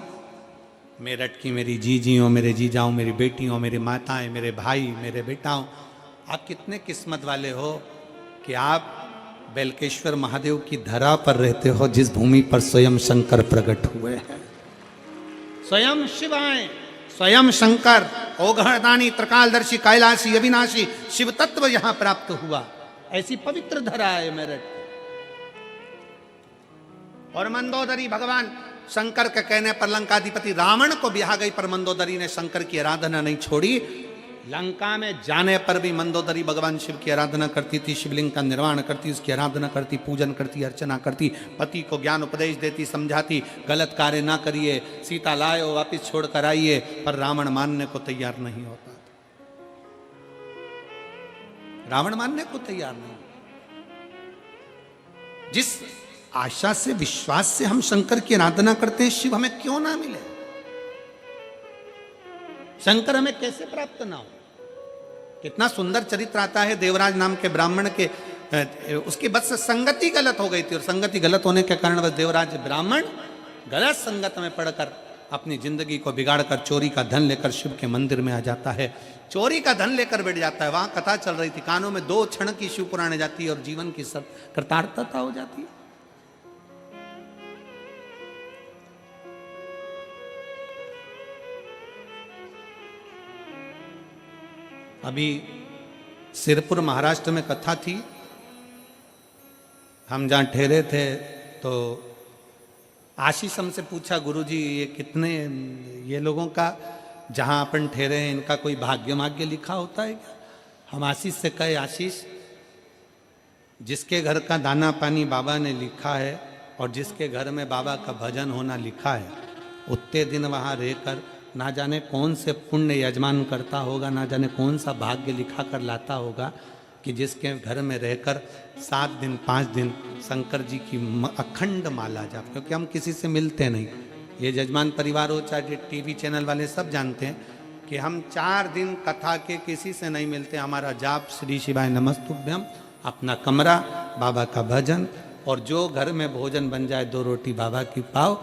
मेरठ की मेरी जीजियों, मेरे जीजाओं, मेरी बेटियों, मेरी माताएं, मेरे भाई, मेरे बेटाओं, आप कितने किस्मत वाले हो कि आप बेलकेश्वर महादेव की धरा पर रहते हो, जिस भूमि पर स्वयं शंकर प्रकट हुए हैं। स्वयं शिव आए, स्वयं शंकर, ओघड़दानी, त्रिकालदर्शी, कैलाशी, अविनाशी शिव तत्व यहां प्राप्त हुआ। ऐसी पवित्र धरा है मेरठ। और मंदोदरी भगवान शंकर के कहने पर लंकाधिपति रावण को ब्याह गई, पर मंदोदरी ने शंकर की आराधना नहीं छोड़ी। लंका में जाने पर भी मंदोदरी भगवान शिव की आराधना करती थी, शिवलिंग का निर्माण करती, उसकी आराधना करती, पूजन करती, अर्चना करती, पति को ज्ञान उपदेश देती, समझाती, गलत कार्य ना करिए, सीता लाओ वापिस छोड़ कर आइए। पर रावण मानने को तैयार नहीं होता, रावण मानने को तैयार नहीं। जिस आशा से, विश्वास से हम शंकर की आराधना करते हैं, शिव हमें क्यों ना मिले, शंकर हमें कैसे प्राप्त ना हो। कितना सुंदर चरित्र आता है देवराज नाम के ब्राह्मण के। उसकी बस संगति गलत हो गई थी, और संगति गलत होने के कारण बस देवराज ब्राह्मण गलत संगत में पड़कर अपनी जिंदगी को बिगाड़कर चोरी का धन लेकर शिव के मंदिर में आ जाता है। चोरी का धन लेकर बैठ जाता है। वहां कथा चल रही थी, कानों में 2 क्षण की शिव पुराण जाती है और जीवन की सब कृतार्थता हो जाती है। अभी सिरपुर महाराष्ट्र में कथा थी। हम जहाँ ठहरे थे तो आशीष हमसे पूछा, गुरुजी ये कितने, ये लोगों का जहाँ अपन ठहरे हैं इनका कोई भाग्य माग्य लिखा होता है क्या? हम आशीष से कहे, आशीष जिसके घर का दाना पानी बाबा ने लिखा है और जिसके घर में बाबा का भजन होना लिखा है, उतने दिन वहाँ रहकर ना जाने कौन से पुण्य यजमान करता होगा, ना जाने कौन सा भाग्य लिखा कर लाता होगा कि जिसके घर में रहकर 7 दिन 5 दिन शंकर जी की अखंड माला जाप। क्योंकि हम किसी से मिलते नहीं, ये जजमान परिवार हो चाहे टीवी चैनल वाले सब जानते हैं कि हम 4 दिन कथा के किसी से नहीं मिलते। हमारा जाप श्री शिवाय नमस्तुभ्यम, अपना कमरा, बाबा का भजन, और जो घर में भोजन बन जाए 2 रोटी बाबा की पाओ,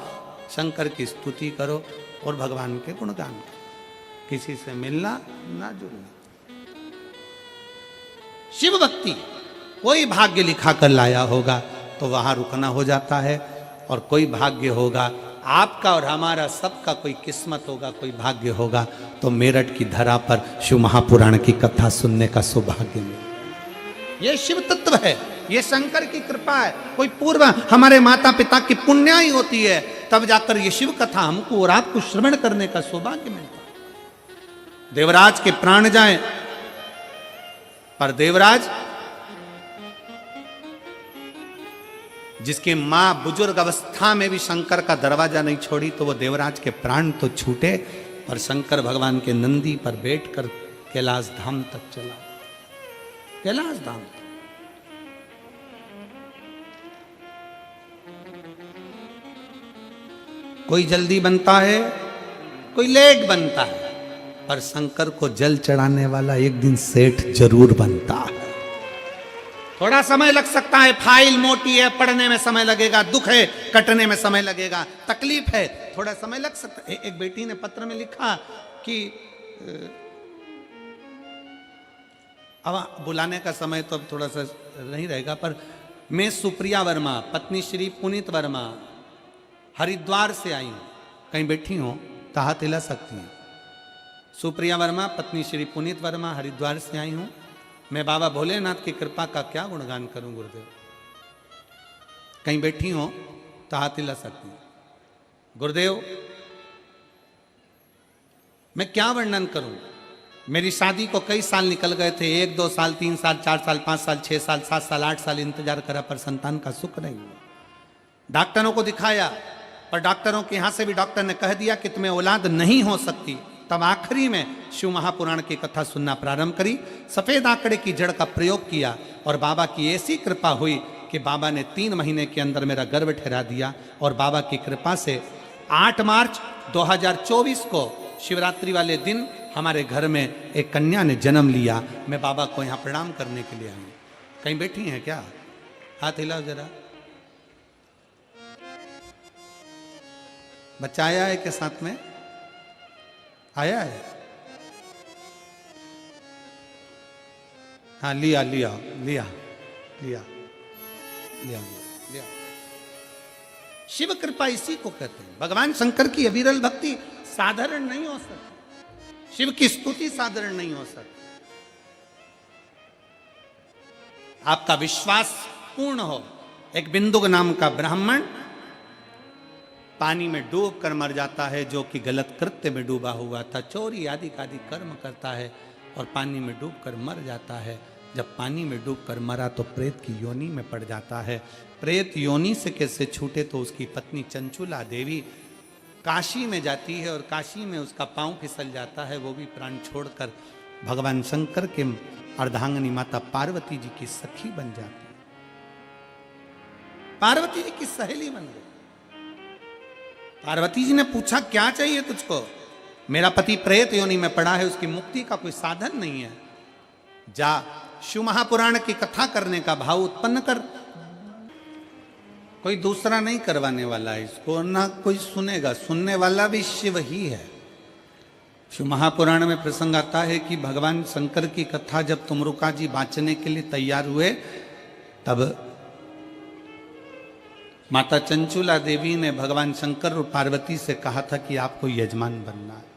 शंकर की स्तुति करो और भगवान के गुणगान करो। किसी से मिलना ना जुड़ना। शिव भक्ति कोई भाग्य लिखा कर लाया होगा तो वहां रुकना हो जाता है, और कोई भाग्य होगा आपका और हमारा सबका, कोई किस्मत होगा, कोई भाग्य होगा तो मेरठ की धरा पर शिव महापुराण की कथा सुनने का सौभाग्य मिले। ये शिव तत्व है, ये शंकर की कृपा है। कोई पूर्व हमारे माता पिता की पुण्याई होती है, तब जाकर ये शिव कथा हमको और आपको श्रवण करने का सौभाग्य मिलता। देवराज के प्राण जाएं, पर देवराज जिसकी मां बुजुर्ग अवस्था में भी शंकर का दरवाजा नहीं छोड़ी, तो वो देवराज के प्राण तो छूटे, पर शंकर भगवान के नंदी पर बैठकर कैलाश धाम तक चला। कैलाश धाम कोई जल्दी बनता है, कोई लेट बनता है, पर शंकर को जल चढ़ाने वाला एक दिन सेठ जरूर बनता है। थोड़ा समय लग सकता है, फाइल मोटी है, पढ़ने में समय लगेगा, दुख है कटने में समय लगेगा, तकलीफ है, थोड़ा समय लग सकता है। एक बेटी ने पत्र में लिखा कि अब बुलाने का समय तो अब थोड़ा सा नहीं रहेगा, पर मैं सुप्रिया वर्मा, पत्नी श्री पुनीत वर्मा, हरिद्वार से आई हूं, कहीं बैठी हो तो हाथ हिला सकती हैं। सुप्रिया वर्मा, पत्नी श्री पुनीत वर्मा, हरिद्वार से आई हूं। मैं बाबा भोलेनाथ की कृपा का क्या गुणगान करूं गुरुदेव। कहीं बैठी हो तो हाथ हिला सकती हैं। गुरुदेव मैं क्या वर्णन करूं, मेरी शादी को कई साल निकल गए थे, 1 2 साल 3 साल 4 साल 5 साल 6 साल 7 साल 8 साल इंतजार करा, पर संतान का सुख नहीं हुआ। डॉक्टरों को दिखाया, पर डॉक्टरों के यहां से भी डॉक्टर ने कह दिया कि तुम्हें औलाद नहीं हो सकती। तब आखिरी में शिव महापुराण की कथा सुनना प्रारंभ करी। सफेद आंकड़े की जड़ का प्रयोग किया और बाबा की ऐसी कृपा हुई कि बाबा ने 3 महीने के अंदर मेरा गर्भ ठहरा दिया। और बाबा की कृपा से 8 मार्च 2024 को शिवरात्रि वाले दिन हमारे घर में एक कन्या ने जन्म लिया। मैं बाबा को यहाँ प्रणाम करने के लिए आई। कहीं बैठी हैं क्या? हाथ हिलाओ जरा। बच्चा आया है के साथ में? आया है? हाँ, लिया लिया लिया लिया लिया लिया। शिव कृपा इसी को कहते हैं। भगवान शंकर की अविरल भक्ति साधारण नहीं हो सकती। शिव की स्तुति साधारण नहीं हो सकती। आपका विश्वास पूर्ण हो। एक बिंदुक नाम का ब्राह्मण पानी में डूब कर मर जाता है, जो कि गलत कृत्य में डूबा हुआ था। चोरी आदि आदि कर्म करता है और पानी में डूब कर मर जाता है। जब पानी में डूब कर मरा तो प्रेत की योनि में पड़ जाता है। प्रेत योनि से कैसे छूटे तो उसकी पत्नी चंचुला देवी काशी में जाती है और काशी में उसका पांव फिसल जाता है। वो भी प्राण छोड़कर भगवान शंकर के अर्धांगिनी माता पार्वती जी की सखी बन जाती है। पार्वती जी की सहेली बन गई। पार्वती जी ने पूछा, क्या चाहिए तुझको? मेरा पति प्रेत योनि में पड़ा है, उसकी मुक्ति का कोई साधन नहीं है। जा शिव महापुराण की कथा करने का भाव उत्पन्न कर। कोई दूसरा नहीं करवाने वाला है इसको, ना कोई सुनेगा। सुनने वाला भी शिव ही है। शिव महापुराण में प्रसंग आता है कि भगवान शंकर की कथा जब तुमरुका जी बांचने के लिए तैयार हुए, तब माता चंचुला देवी ने भगवान शंकर और पार्वती से कहा था कि आपको यजमान बनना है।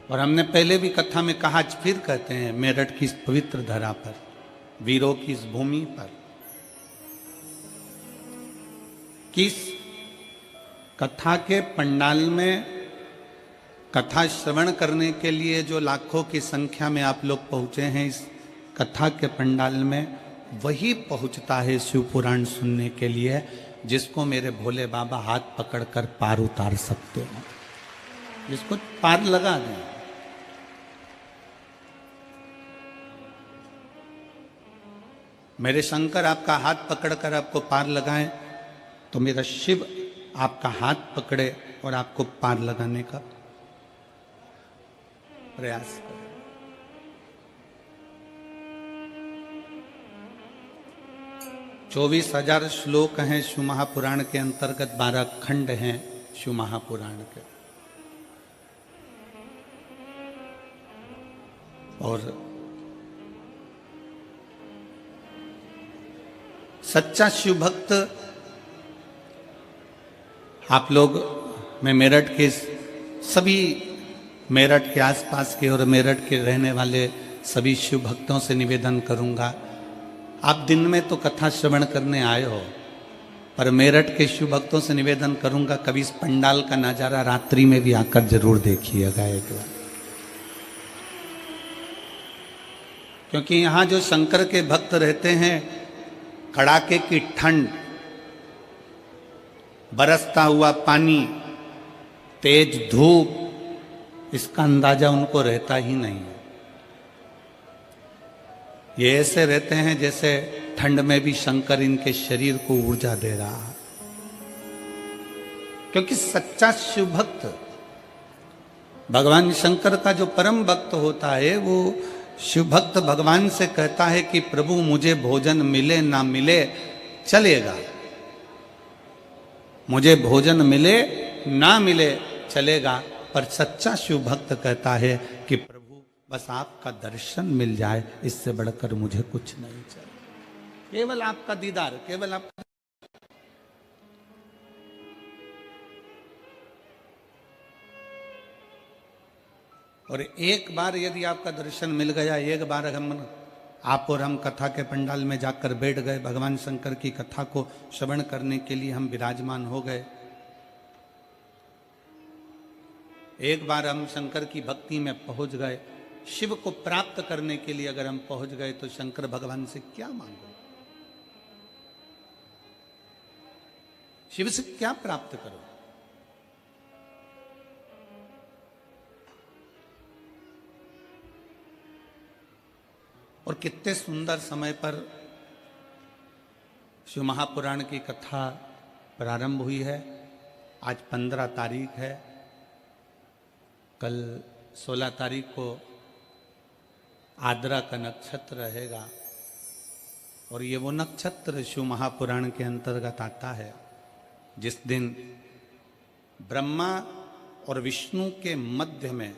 और हमने पहले भी कथा में कहा, आज फिर कहते हैं, मेरठ की इस पवित्र धरा पर, वीरों की इस भूमि पर, किस कथा के पंडाल में कथा श्रवण करने के लिए जो लाखों की संख्या में आप लोग पहुंचे हैं, इस कथा के पंडाल में वही पहुंचता है शिव पुराण सुनने के लिए जिसको मेरे भोले बाबा हाथ पकड़कर पार उतार सकते हैं, जिसको पार लगा दें। मेरे शंकर आपका हाथ पकड़कर आपको पार लगाएं तो मेरा शिव आपका हाथ पकड़े और आपको पार लगाने का प्रयास करे। 24,000 श्लोक हैं शिव महापुराण के अंतर्गत, 12 खंड हैं शिव महापुराण के। और सच्चा शिव भक्त आप लोग, मैं मेरठ के सभी, मेरठ के आसपास के और मेरठ के रहने वाले सभी शिव भक्तों से निवेदन करूंगा, आप दिन में तो कथा श्रवण करने आए हो, पर मेरठ के शिव भक्तों से निवेदन करूंगा कभी इस पंडाल का नजारा रात्रि में भी आकर जरूर देखिएगा एक बार। क्योंकि यहां जो शंकर के भक्त रहते हैं, कड़ाके की ठंड, बरसता हुआ पानी, तेज धूप, इसका अंदाजा उनको रहता ही नहीं है। ये ऐसे रहते हैं जैसे ठंड में भी शंकर इनके शरीर को ऊर्जा दे रहा है। क्योंकि सच्चा शिव भक्त, भगवान शंकर का जो परम भक्त होता है, वो शिव भक्त भगवान से कहता है कि प्रभु मुझे भोजन मिले ना मिले चलेगा, मुझे भोजन मिले ना मिले चलेगा, पर सच्चा शिव भक्त कहता है कि प्रभु बस आपका दर्शन मिल जाए, इससे बढ़कर मुझे कुछ नहीं चाहिए, केवल आपका दीदार, केवल आपका। और एक बार यदि आपका दर्शन मिल गया, एक बार आप और हम कथा के पंडाल में जाकर बैठ गए, भगवान शंकर की कथा को श्रवण करने के लिए हम विराजमान हो गए, एक बार हम शंकर की भक्ति में पहुंच गए, शिव को प्राप्त करने के लिए अगर हम पहुंच गए, तो शंकर भगवान से क्या मांगो? शिव से क्या प्राप्त करो? और कितने सुंदर समय पर शिव महापुराण की कथा प्रारंभ हुई है। आज 15 तारीख है, कल 16 तारीख को आद्रा का नक्षत्र रहेगा। और ये वो नक्षत्र शिव महापुराण के अंतर्गत आता है जिस दिन ब्रह्मा और विष्णु के मध्य में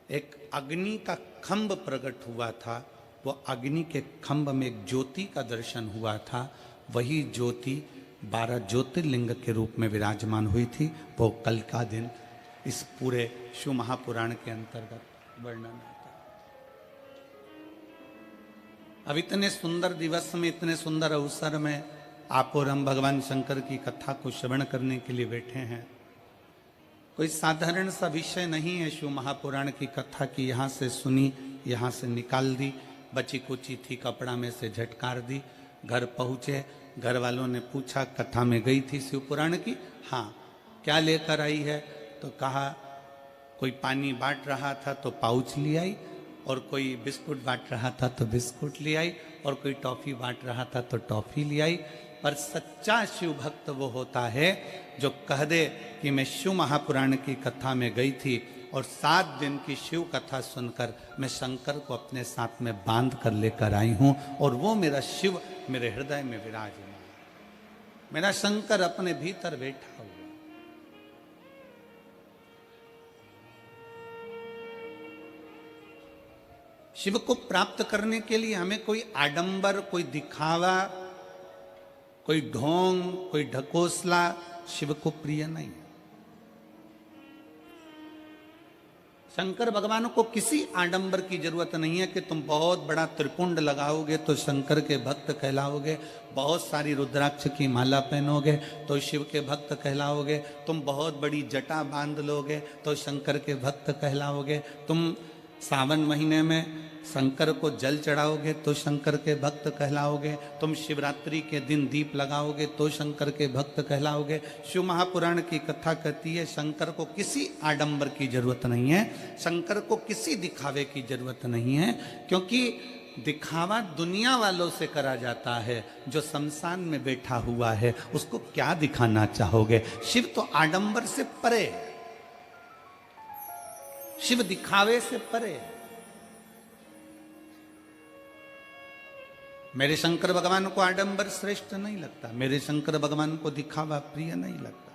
एक अग्नि का खंभ प्रकट हुआ था। वो अग्नि के खंभ में एक ज्योति का दर्शन हुआ था। वही ज्योति 12 ज्योतिर्लिंग के रूप में विराजमान हुई थी। वो कल का दिन इस पूरे शिव महापुराण के अंतर्गत वर्णन आता है। अब इतने सुंदर दिवस में, इतने सुंदर अवसर में आप और हम भगवान शंकर की कथा को श्रवण करने के लिए बैठे हैं। कोई साधारण सा विषय नहीं है शिव महापुराण की कथा की। यहाँ से सुनी, यहाँ से निकाल दी, बची कुची थी कपड़ा में से झटकार दी, घर पहुँचे, घर वालों ने पूछा कथा में गई थी शिव पुराण की? हाँ। क्या लेकर आई है? तो कहा कोई पानी बांट रहा था तो पाउच ले आई, और कोई बिस्कुट बांट रहा था तो बिस्कुट ले आई, और कोई टॉफी बांट रहा था तो टॉफी ले आई। पर सच्चा शिव भक्त वो होता है जो कह दे कि मैं शिव महापुराण की कथा में गई थी और 7 दिन की शिव कथा सुनकर मैं शंकर को अपने साथ में बांध कर लेकर आई हूं, और वो मेरा शिव मेरे हृदय में विराजमान, मेरा शंकर अपने भीतर बैठा हुआ। शिव को प्राप्त करने के लिए हमें कोई आडंबर, कोई दिखावा, कोई ढोंग, कोई ढकोसला शिव को प्रिय नहीं है। शंकर भगवान को किसी आडंबर की जरूरत नहीं है कि तुम बहुत बड़ा त्रिपुंड लगाओगे तो शंकर के भक्त कहलाओगे, बहुत सारी रुद्राक्ष की माला पहनोगे तो शिव के भक्त कहलाओगे, तुम बहुत बड़ी जटा बांध लोगे तो शंकर के भक्त कहलाओगे, तुम सावन महीने में शंकर को जल चढ़ाओगे तो शंकर के भक्त कहलाओगे, तुम शिवरात्रि के दिन दीप लगाओगे तो शंकर के भक्त कहलाओगे। शिव महापुराण की कथा कहती है शंकर को किसी आडंबर की जरूरत नहीं है, शंकर को किसी दिखावे की जरूरत नहीं है, क्योंकि दिखावा दुनिया वालों से करा जाता है। जो शमशान में बैठा हुआ है उसको क्या दिखाना चाहोगे? शिव तो आडंबर से परे, शिव दिखावे से परे। मेरे शंकर भगवान को आडंबर श्रेष्ठ नहीं लगता, मेरे शंकर भगवान को दिखावा प्रिय नहीं लगता।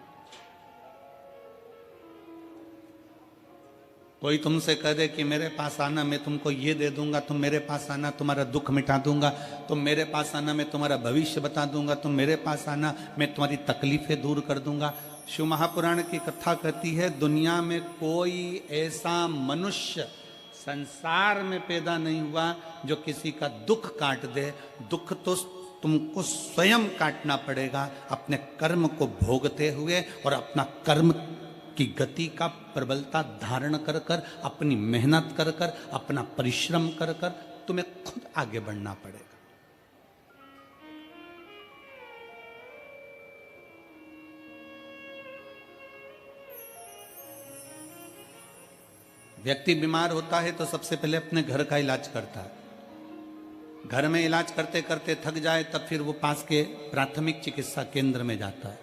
कोई तुमसे कह दे कि मेरे पास आना, मैं तुमको ये दे दूंगा, तुम मेरे पास आना तुम्हारा दुख मिटा दूंगा, तुम मेरे पास आना मैं तुम्हारा भविष्य बता दूंगा, तुम मेरे पास आना मैं तुम्हारी तकलीफें दूर कर दूंगा। शिव महापुराण की कथा कहती है दुनिया में कोई ऐसा मनुष्य संसार में पैदा नहीं हुआ जो किसी का दुख काट दे। दुख तो तुमको स्वयं काटना पड़ेगा अपने कर्म को भोगते हुए, और अपना कर्म की गति का प्रबलता धारण कर कर, अपनी मेहनत कर कर, अपना परिश्रम कर कर तुम्हें खुद आगे बढ़ना पड़ेगा। व्यक्ति बीमार होता है तो सबसे पहले अपने घर का इलाज करता है। घर में इलाज करते करते थक जाए तब फिर वो पास के प्राथमिक चिकित्सा केंद्र में जाता है।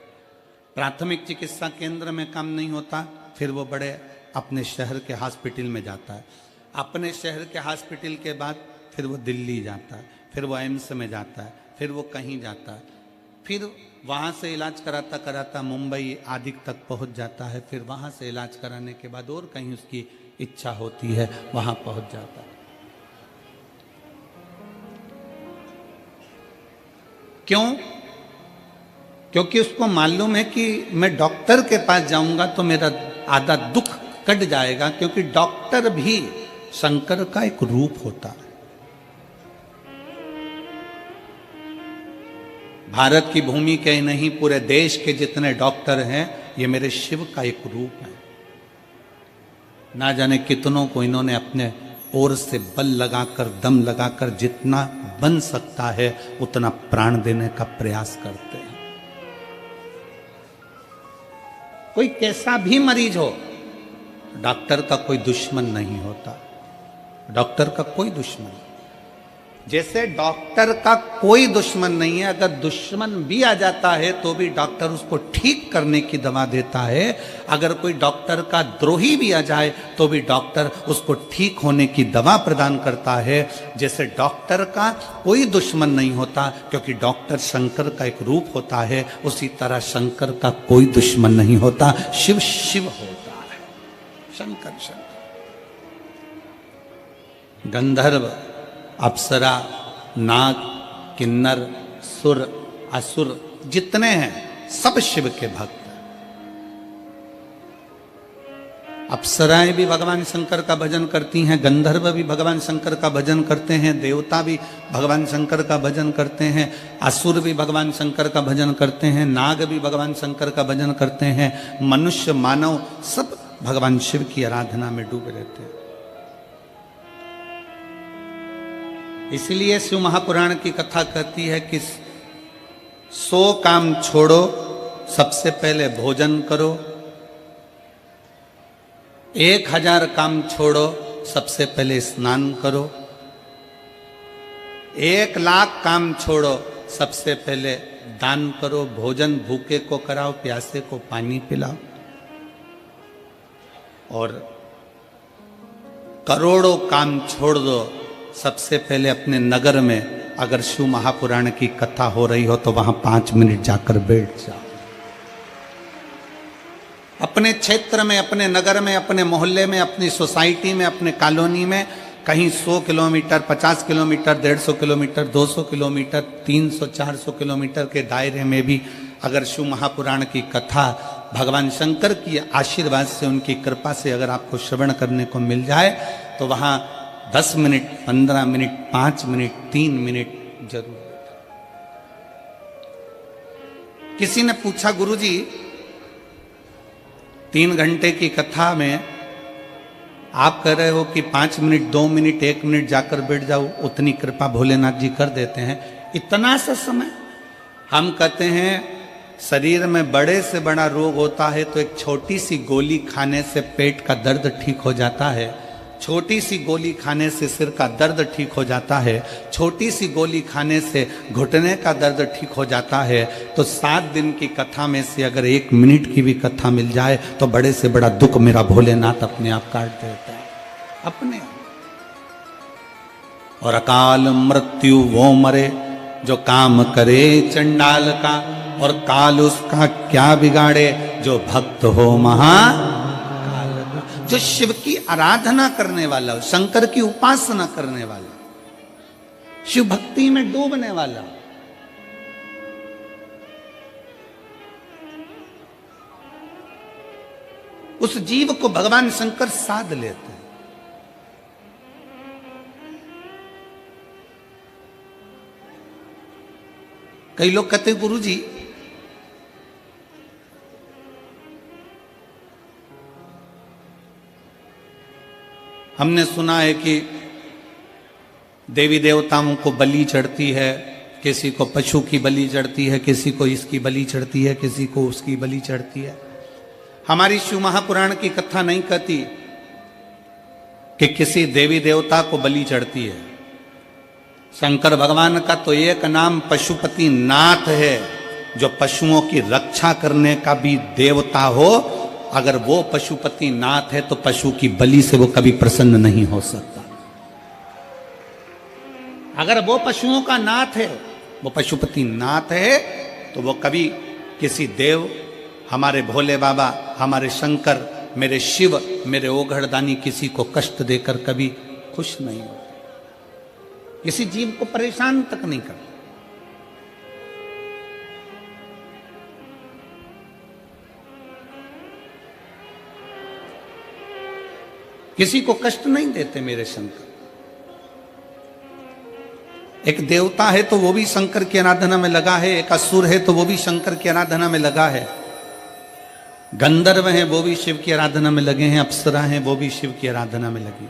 प्राथमिक चिकित्सा केंद्र में काम नहीं होता फिर वो बड़े अपने शहर के हॉस्पिटल में जाता है। अपने शहर के हॉस्पिटल के बाद फिर वो दिल्ली जाता है, फिर वो एम्स में जाता है, फिर वो कहीं जाता है, फिर वहाँ से इलाज कराता कराता मुंबई आदि तक पहुँच जाता है। फिर वहाँ से इलाज कराने के बाद और कहीं उसकी इच्छा होती है वहाँ पहुँच जाता है। क्यों? क्योंकि उसको मालूम है कि मैं डॉक्टर के पास जाऊंगा तो मेरा आधा दुख कट जाएगा, क्योंकि डॉक्टर भी शंकर का एक रूप होता है। भारत की भूमि के नहीं पूरे देश के जितने डॉक्टर हैं ये मेरे शिव का एक रूप है। ना जाने कितनों को इन्होंने अपने ओर से बल लगाकर, दम लगाकर जितना बन सकता है उतना प्राण देने का प्रयास करते हैं। कोई कैसा भी मरीज हो, डॉक्टर का कोई दुश्मन नहीं होता। डॉक्टर का कोई दुश्मन, जैसे डॉक्टर का कोई दुश्मन नहीं है, अगर दुश्मन भी आ जाता है तो भी डॉक्टर उसको ठीक करने की दवा देता है। अगर कोई डॉक्टर का द्रोही भी आ जाए तो भी डॉक्टर उसको ठीक होने की दवा प्रदान करता है। जैसे डॉक्टर का कोई दुश्मन नहीं होता, क्योंकि डॉक्टर शंकर का एक रूप होता है, उसी तरह शंकर का कोई दुश्मन नहीं होता। शिव शिव होता है, शंकर शंकर। गंधर्व, अप्सरा, नाग, किन्नर, सुर, असुर जितने हैं सब शिव के भक्त हैं। अप्सराएं भी भगवान शंकर का भजन करती हैं, गंधर्व भी भगवान शंकर का भजन करते हैं, देवता भी भगवान शंकर का भजन करते हैं, असुर भी भगवान शंकर का भजन करते हैं, नाग भी भगवान शंकर का भजन करते हैं, मनुष्य मानव सब भगवान शिव की आराधना में डूबे रहते हैं। इसलिए शिव महापुराण की कथा कहती है कि 100 काम छोड़ो, सबसे पहले भोजन करो। 1000 काम छोड़ो, सबसे पहले स्नान करो। 1,00,000 काम छोड़ो, सबसे पहले दान करो। भोजन भूखे को कराओ, प्यासे को पानी पिलाओ। और करोड़ों काम छोड़ दो, सबसे पहले अपने नगर में अगर शिव महापुराण की कथा हो रही हो तो वहां 5 मिनट जाकर बैठ जाओ। अपने क्षेत्र में, अपने नगर में, अपने मोहल्ले में, अपनी सोसाइटी में, अपने कॉलोनी में कहीं 100 kilometre, 50 kilometre, 150 kilometre, 200 kilometre, 300, 400 kilometre के दायरे में भी अगर शिव महापुराण की कथा भगवान शंकर की आशीर्वाद से, उनकी कृपा से अगर आपको श्रवण करने को मिल जाए तो वहां 10 मिनट, 15 मिनट, 5 मिनट, 3 मिनट जरूर। किसी ने पूछा, गुरुजी 3 घंटे की कथा में आप कह रहे हो कि 5 मिनट, 2 मिनट, 1 मिनट जाकर बैठ जाओ, उतनी कृपा भोलेनाथ जी कर देते हैं, इतना सा समय? हम कहते हैं शरीर में बड़े से बड़ा रोग होता है तो एक छोटी सी गोली खाने से पेट का दर्द ठीक हो जाता है, छोटी सी गोली खाने से सिर का दर्द ठीक हो जाता है, छोटी सी गोली खाने से घुटने का दर्द ठीक हो जाता है। तो 7 दिन की कथा में से अगर 1 मिनट की भी कथा मिल जाए तो बड़े से बड़ा दुख मेरा भोलेनाथ अपने आप काट देता है, अपने आप। और अकाल मृत्यु वो मरे जो काम करे चंडाल का, और काल उसका क्या बिगाड़े जो भक्त हो महाकाल का। जो शिव की आराधना करने वाला, शंकर की उपासना करने वाला, शिव भक्ति में डूबने वाला, उस जीव को भगवान शंकर साध लेते हैं। कई लोग कहते हैं गुरुजी हमने सुना है कि देवी देवताओं को बलि चढ़ती है, किसी को पशु की बलि चढ़ती है, किसी को इसकी बलि चढ़ती है, किसी को उसकी बलि चढ़ती है। हमारी शिव महापुराण की कथा नहीं कहती कि किसी देवी देवता को बलि चढ़ती है। शंकर भगवान का तो एक नाम पशुपति नाथ है, जो पशुओं की रक्षा करने का भी देवता हो। अगर वो पशुपति नाथ है तो पशु की बलि से वो कभी प्रसन्न नहीं हो सकता। अगर वो पशुओं का नाथ है, वो पशुपति नाथ है, तो वो कभी किसी देव, हमारे भोले बाबा, हमारे शंकर, मेरे शिव, मेरे ओघड़दानी किसी को कष्ट देकर कभी खुश नहीं हो, किसी जीव को परेशान तक नहीं करते। किसी को कष्ट नहीं देते मेरे शंकर। एक देवता है तो वो भी शंकर की आराधना में लगा है, एक असुर है तो वो भी शंकर की आराधना में लगा है, गंधर्व हैं वो भी शिव की आराधना में लगे हैं, अप्सरा हैं वो भी शिव की आराधना में लगी,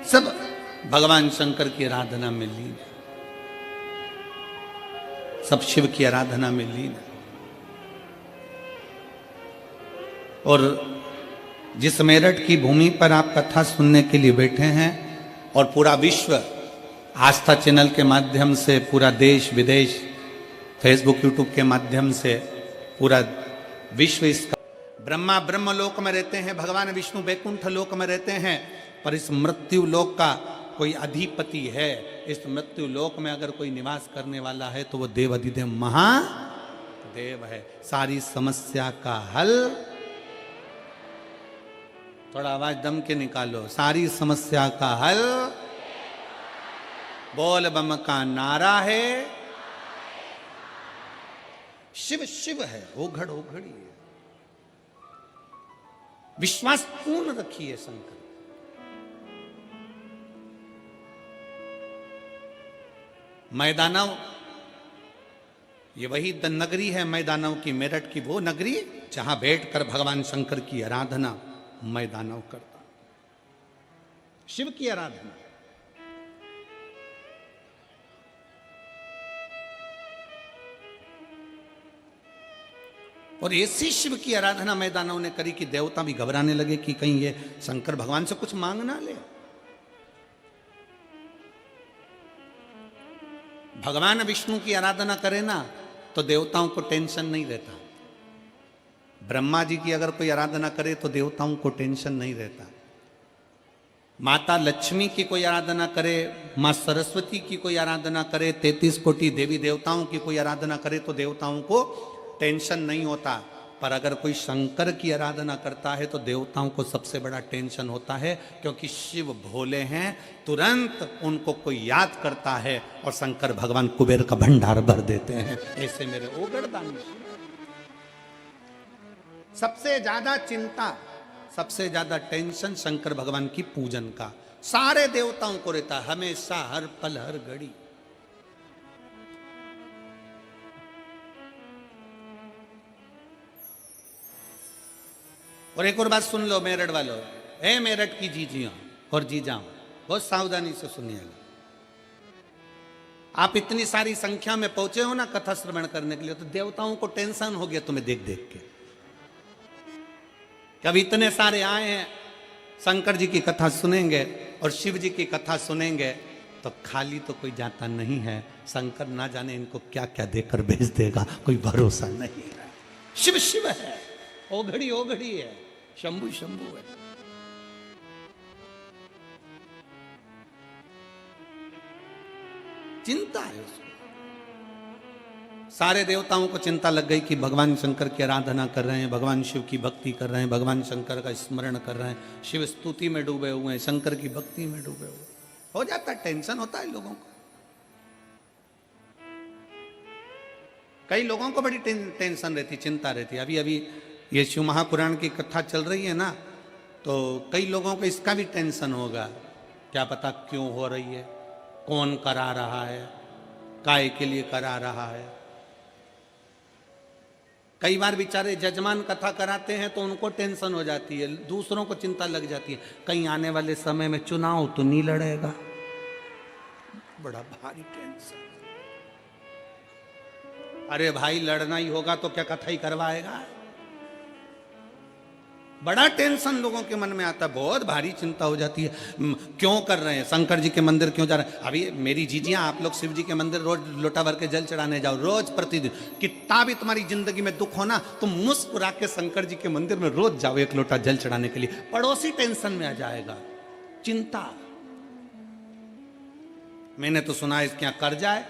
सब भगवान शंकर की आराधना में लीन, सब शिव की आराधना में लीन। और जिस मेरठ की भूमि पर आप कथा सुनने के लिए बैठे हैं और पूरा विश्व आस्था चैनल के माध्यम से, पूरा देश विदेश फेसबुक यूट्यूब के माध्यम से पूरा विश्व इसका, ब्रह्मा ब्रह्म लोक में रहते हैं, भगवान विष्णु वैकुंठ लोक में रहते हैं, पर इस मृत्यु लोक का कोई अधिपति है। इस मृत्यु लोक में अगर कोई निवास करने वाला है तो वो देव अधिदेव महादेव है। सारी समस्या का हल, थोड़ा आवाज दम के निकालो, सारी समस्या का हल बोल बम का नारा है। शिव शिव है, ओघड़ ओघड़ी है। विश्वास पूर्ण रखिए शंकर। मैदानव, ये वही नगरी है मैदानव की, मेरठ की वो नगरी जहां बैठकर भगवान शंकर की आराधना मैदानव करता, शिव की आराधना। और ऐसी शिव की आराधना मैदानों ने करी कि देवता भी घबराने लगे कि कहीं ये शंकर भगवान से कुछ मांग ना ले। भगवान विष्णु की आराधना करे ना तो देवताओं को टेंशन नहीं रहता। ब्रह्मा जी की अगर कोई आराधना करे तो देवताओं को टेंशन नहीं रहता। माता लक्ष्मी की कोई आराधना करे, मां सरस्वती की कोई आराधना करे, 33 कोटि देवी देवताओं की कोई आराधना करे तो देवताओं को टेंशन नहीं होता। पर अगर कोई शंकर की आराधना करता है तो देवताओं को सबसे बड़ा टेंशन होता है, क्योंकि शिव भोले हैं, तुरंत उनको कोई याद करता है और शंकर भगवान कुबेर का भंडार भर देते हैं। ऐसे मेरे ओगड़दानी सबसे ज्यादा चिंता, सबसे ज्यादा टेंशन शंकर भगवान की पूजन का सारे देवताओं को रहता है, हमेशा, हर पल हर घड़ी। और एक और बात सुन लो मेरठ वालों, ए मेरठ की जीजियों और जीजाओं, बहुत सावधानी से सुनिएगा। आप इतनी सारी संख्या में पहुंचे हो ना कथा श्रवण करने के लिए, तो देवताओं को टेंशन हो गया तुम्हें देख देख के। कब इतने सारे आए हैं, शंकर जी की कथा सुनेंगे और शिव जी की कथा सुनेंगे तो खाली तो कोई जाता नहीं है। शंकर ना जाने इनको क्या क्या देकर भेज देगा, कोई भरोसा नहीं है। शिव शिव है, ओघड़ी ओघड़ी है, शंभु शंभु है। चिंता है उसको। सारे देवताओं को चिंता लग गई कि भगवान शंकर की आराधना कर रहे हैं, भगवान शिव की भक्ति कर रहे हैं, भगवान शंकर का स्मरण कर रहे हैं, शिव स्तुति में डूबे हुए हैं, शंकर की भक्ति में डूबे हुए। हो जाता है, टेंशन होता है लोगों को। कई लोगों को बड़ी टेंशन रहती, चिंता रहती। अभी अभी ये शिव महापुराण की कथा चल रही है ना, तो कई लोगों को इसका भी टेंशन होगा, क्या पता क्यों हो रही है, कौन करा रहा है, काय के लिए करा रहा है। कई बार बेचारे जजमान कथा कराते हैं तो उनको टेंशन हो जाती है, दूसरों को चिंता लग जाती है, कहीं आने वाले समय में चुनाव तो नहीं लड़ेगा, बड़ा भारी टेंशन। अरे भाई लड़ना ही होगा तो क्या कथा ही करवाएगा। बड़ा टेंशन लोगों के मन में आता है, बहुत भारी चिंता हो जाती है। क्यों कर रहे हैं, शंकर जी के मंदिर क्यों जा रहे हैं। अभी मेरी जीजियां, आप लोग शिव जी के मंदिर रोज लोटा भर के जल चढ़ाने जाओ, रोज प्रतिदिन। कितना भी तुम्हारी जिंदगी में दुख हो ना, तुम मुस्कुरा के शंकर जी के मंदिर में रोज जाओ एक लोटा जल चढ़ाने के लिए। पड़ोसी टेंशन में आ जाएगा, चिंता। मैंने तो सुना इसके यहाँ कर्जा है,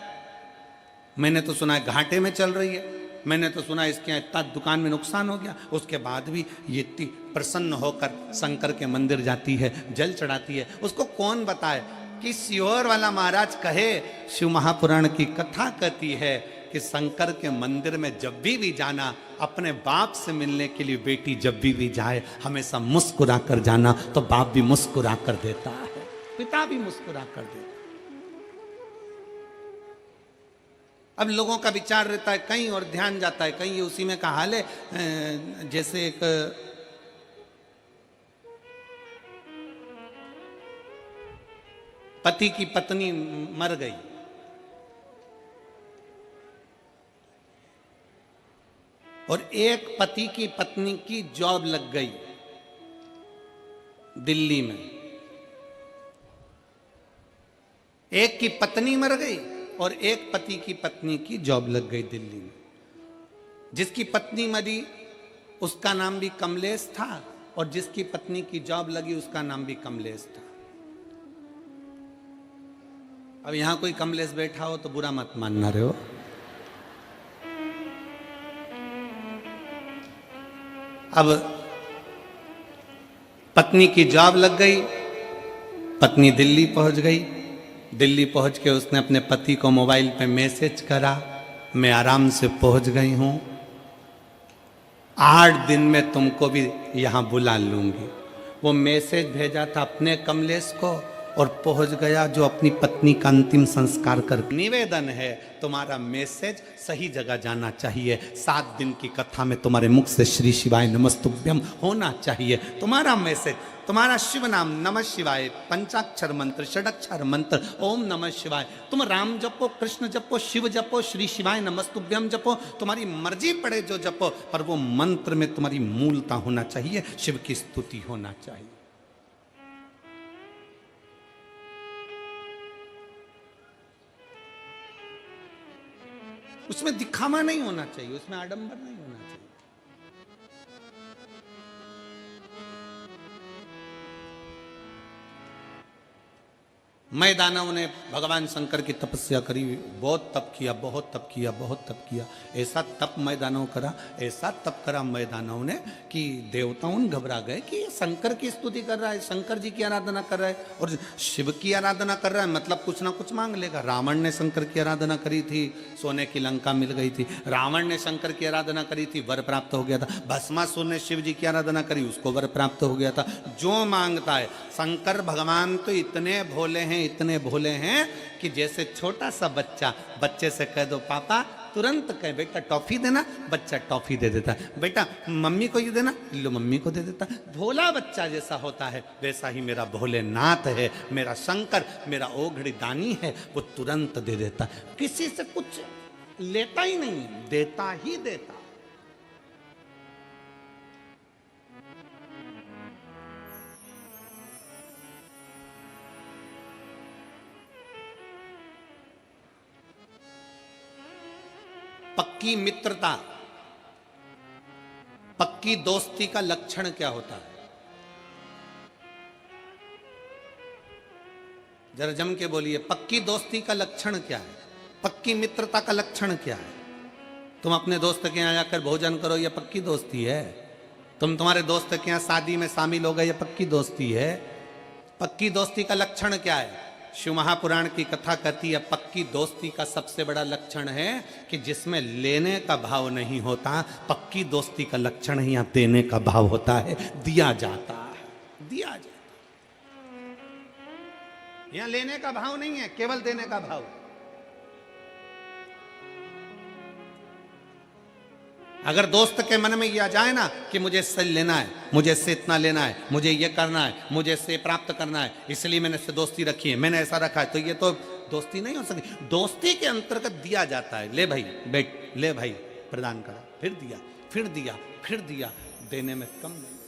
मैंने तो सुना है घाटे में चल रही है, मैंने तो सुना इसके यहाँ इतना दुकान में नुकसान हो गया, उसके बाद भी ये इतनी प्रसन्न होकर शंकर के मंदिर जाती है, जल चढ़ाती है। उसको कौन बताए कि सियोर वाला महाराज कहे, शिव महापुराण की कथा कहती है कि शंकर के मंदिर में जब भी जाना, अपने बाप से मिलने के लिए बेटी जब भी जाए, हमेशा मुस्कुरा कर जाना, तो बाप भी मुस्कुरा कर देता है, पिता भी मुस्कुरा कर देता है। अब लोगों का विचार रहता है कहीं और ध्यान जाता है कहीं, उसी में का हाल है। जैसे एक पति की पत्नी मर गई, और एक पति की पत्नी की जॉब लग गई दिल्ली में। एक की पत्नी मर गई और एक पति की पत्नी की जॉब लग गई दिल्ली में। जिसकी पत्नी मरी उसका नाम भी कमलेश था और जिसकी पत्नी की जॉब लगी उसका नाम भी कमलेश था। अब यहां कोई कमलेश बैठा हो तो बुरा मत मानना रहे हो। अब पत्नी की जॉब लग गई, पत्नी दिल्ली पहुंच गई। दिल्ली पहुंच के उसने अपने पति को मोबाइल पे मैसेज करा, मैं आराम से पहुंच गई हूं, 8 दिन में तुमको भी यहां बुला लूंगी। वो मैसेज भेजा था अपने कमलेश को और पहुंच गया जो अपनी पत्नी का अंतिम संस्कार कर। निवेदन है तुम्हारा मैसेज सही जगह जाना चाहिए। 7 दिन की कथा में तुम्हारे मुख से श्री शिवाय नमस्तुभ्यम होना चाहिए। तुम्हारा मैसेज, तुम्हारा शिव नाम नमः शिवाय, पंचाक्षर मंत्र, षडक्षर मंत्र, ओम नमः शिवाय, तुम राम जपो, कृष्ण जपो, शिव जपो, श्री शिवाय नमस्तुभ्यम जपो, तुम्हारी मर्जी पड़े जो जपो, पर वो मंत्र में तुम्हारी मूलता होना चाहिए, शिव की स्तुति होना चाहिए। उसमें दिखावा नहीं होना चाहिए, उसमें आडंबर नहीं होना चाहिए। मैं दानव ने भगवान शंकर की तपस्या करी, बहुत तप किया, बहुत तप किया, बहुत तप किया। ऐसा तप मैं दानव करा, ऐसा तप करा मैं दानव ने कि देवताओं घबरा गए कि ये शंकर की स्तुति कर रहा है, शंकर जी की आराधना कर रहा है और शिव की आराधना कर रहा है, मतलब कुछ ना कुछ मांग लेगा। रावण ने शंकर की आराधना करी थी, सोने की लंका मिल गई थी। रावण ने शंकर की आराधना करी थी, वर प्राप्त हो गया था। भस्मासुर ने शिव जी की आराधना करी, उसको वर प्राप्त हो गया था। जो मांगता है, शंकर भगवान तो इतने भोले हैं, इतने भोले हैं कि जैसे छोटा सा बच्चा, बच्चे से कह दो पापा, तुरंत कहे बेटा टॉफी देना, बच्चा टॉफी दे देता है। बेटा मम्मी को ये देना, लो मम्मी को दे देता। भोला बच्चा जैसा होता है वैसा ही मेरा भोलेनाथ है, मेरा शंकर, मेरा ओघड़ी दानी है, वो तुरंत दे देता। किसी से कुछ लेता ही नहीं, देता ही देता। पक्की मित्रता, पक्की दोस्ती का लक्षण क्या होता है? जरा जम के बोलिए, पक्की दोस्ती का लक्षण क्या है? पक्की मित्रता का लक्षण क्या है? तुम अपने दोस्त के यहां जाकर भोजन करो, यह पक्की दोस्ती है। तुम तुम्हारे दोस्त के यहां शादी में शामिल हो गए, यह पक्की दोस्ती है। पक्की दोस्ती का लक्षण क्या है? शिव महापुराण की कथा कहती है पक्की दोस्ती का सबसे बड़ा लक्षण है कि जिसमें लेने का भाव नहीं होता। पक्की दोस्ती का लक्षण ही यहां देने का भाव होता है, दिया जाता है, दिया जाता है। यहां लेने का भाव नहीं है, केवल देने का भाव। अगर दोस्त के मन में यह आ जाए ना कि मुझे इससे लेना है, मुझे इससे इतना लेना है, मुझे ये करना है, मुझे इससे प्राप्त करना है, इसलिए मैंने इससे दोस्ती रखी है, मैंने ऐसा रखा है, तो ये तो दोस्ती नहीं हो सकती। दोस्ती के अंतर्गत दिया जाता है। ले भाई बैठ, ले भाई प्रदान करा, फिर दिया, फिर दिया, फिर दिया। देने में कम नहीं।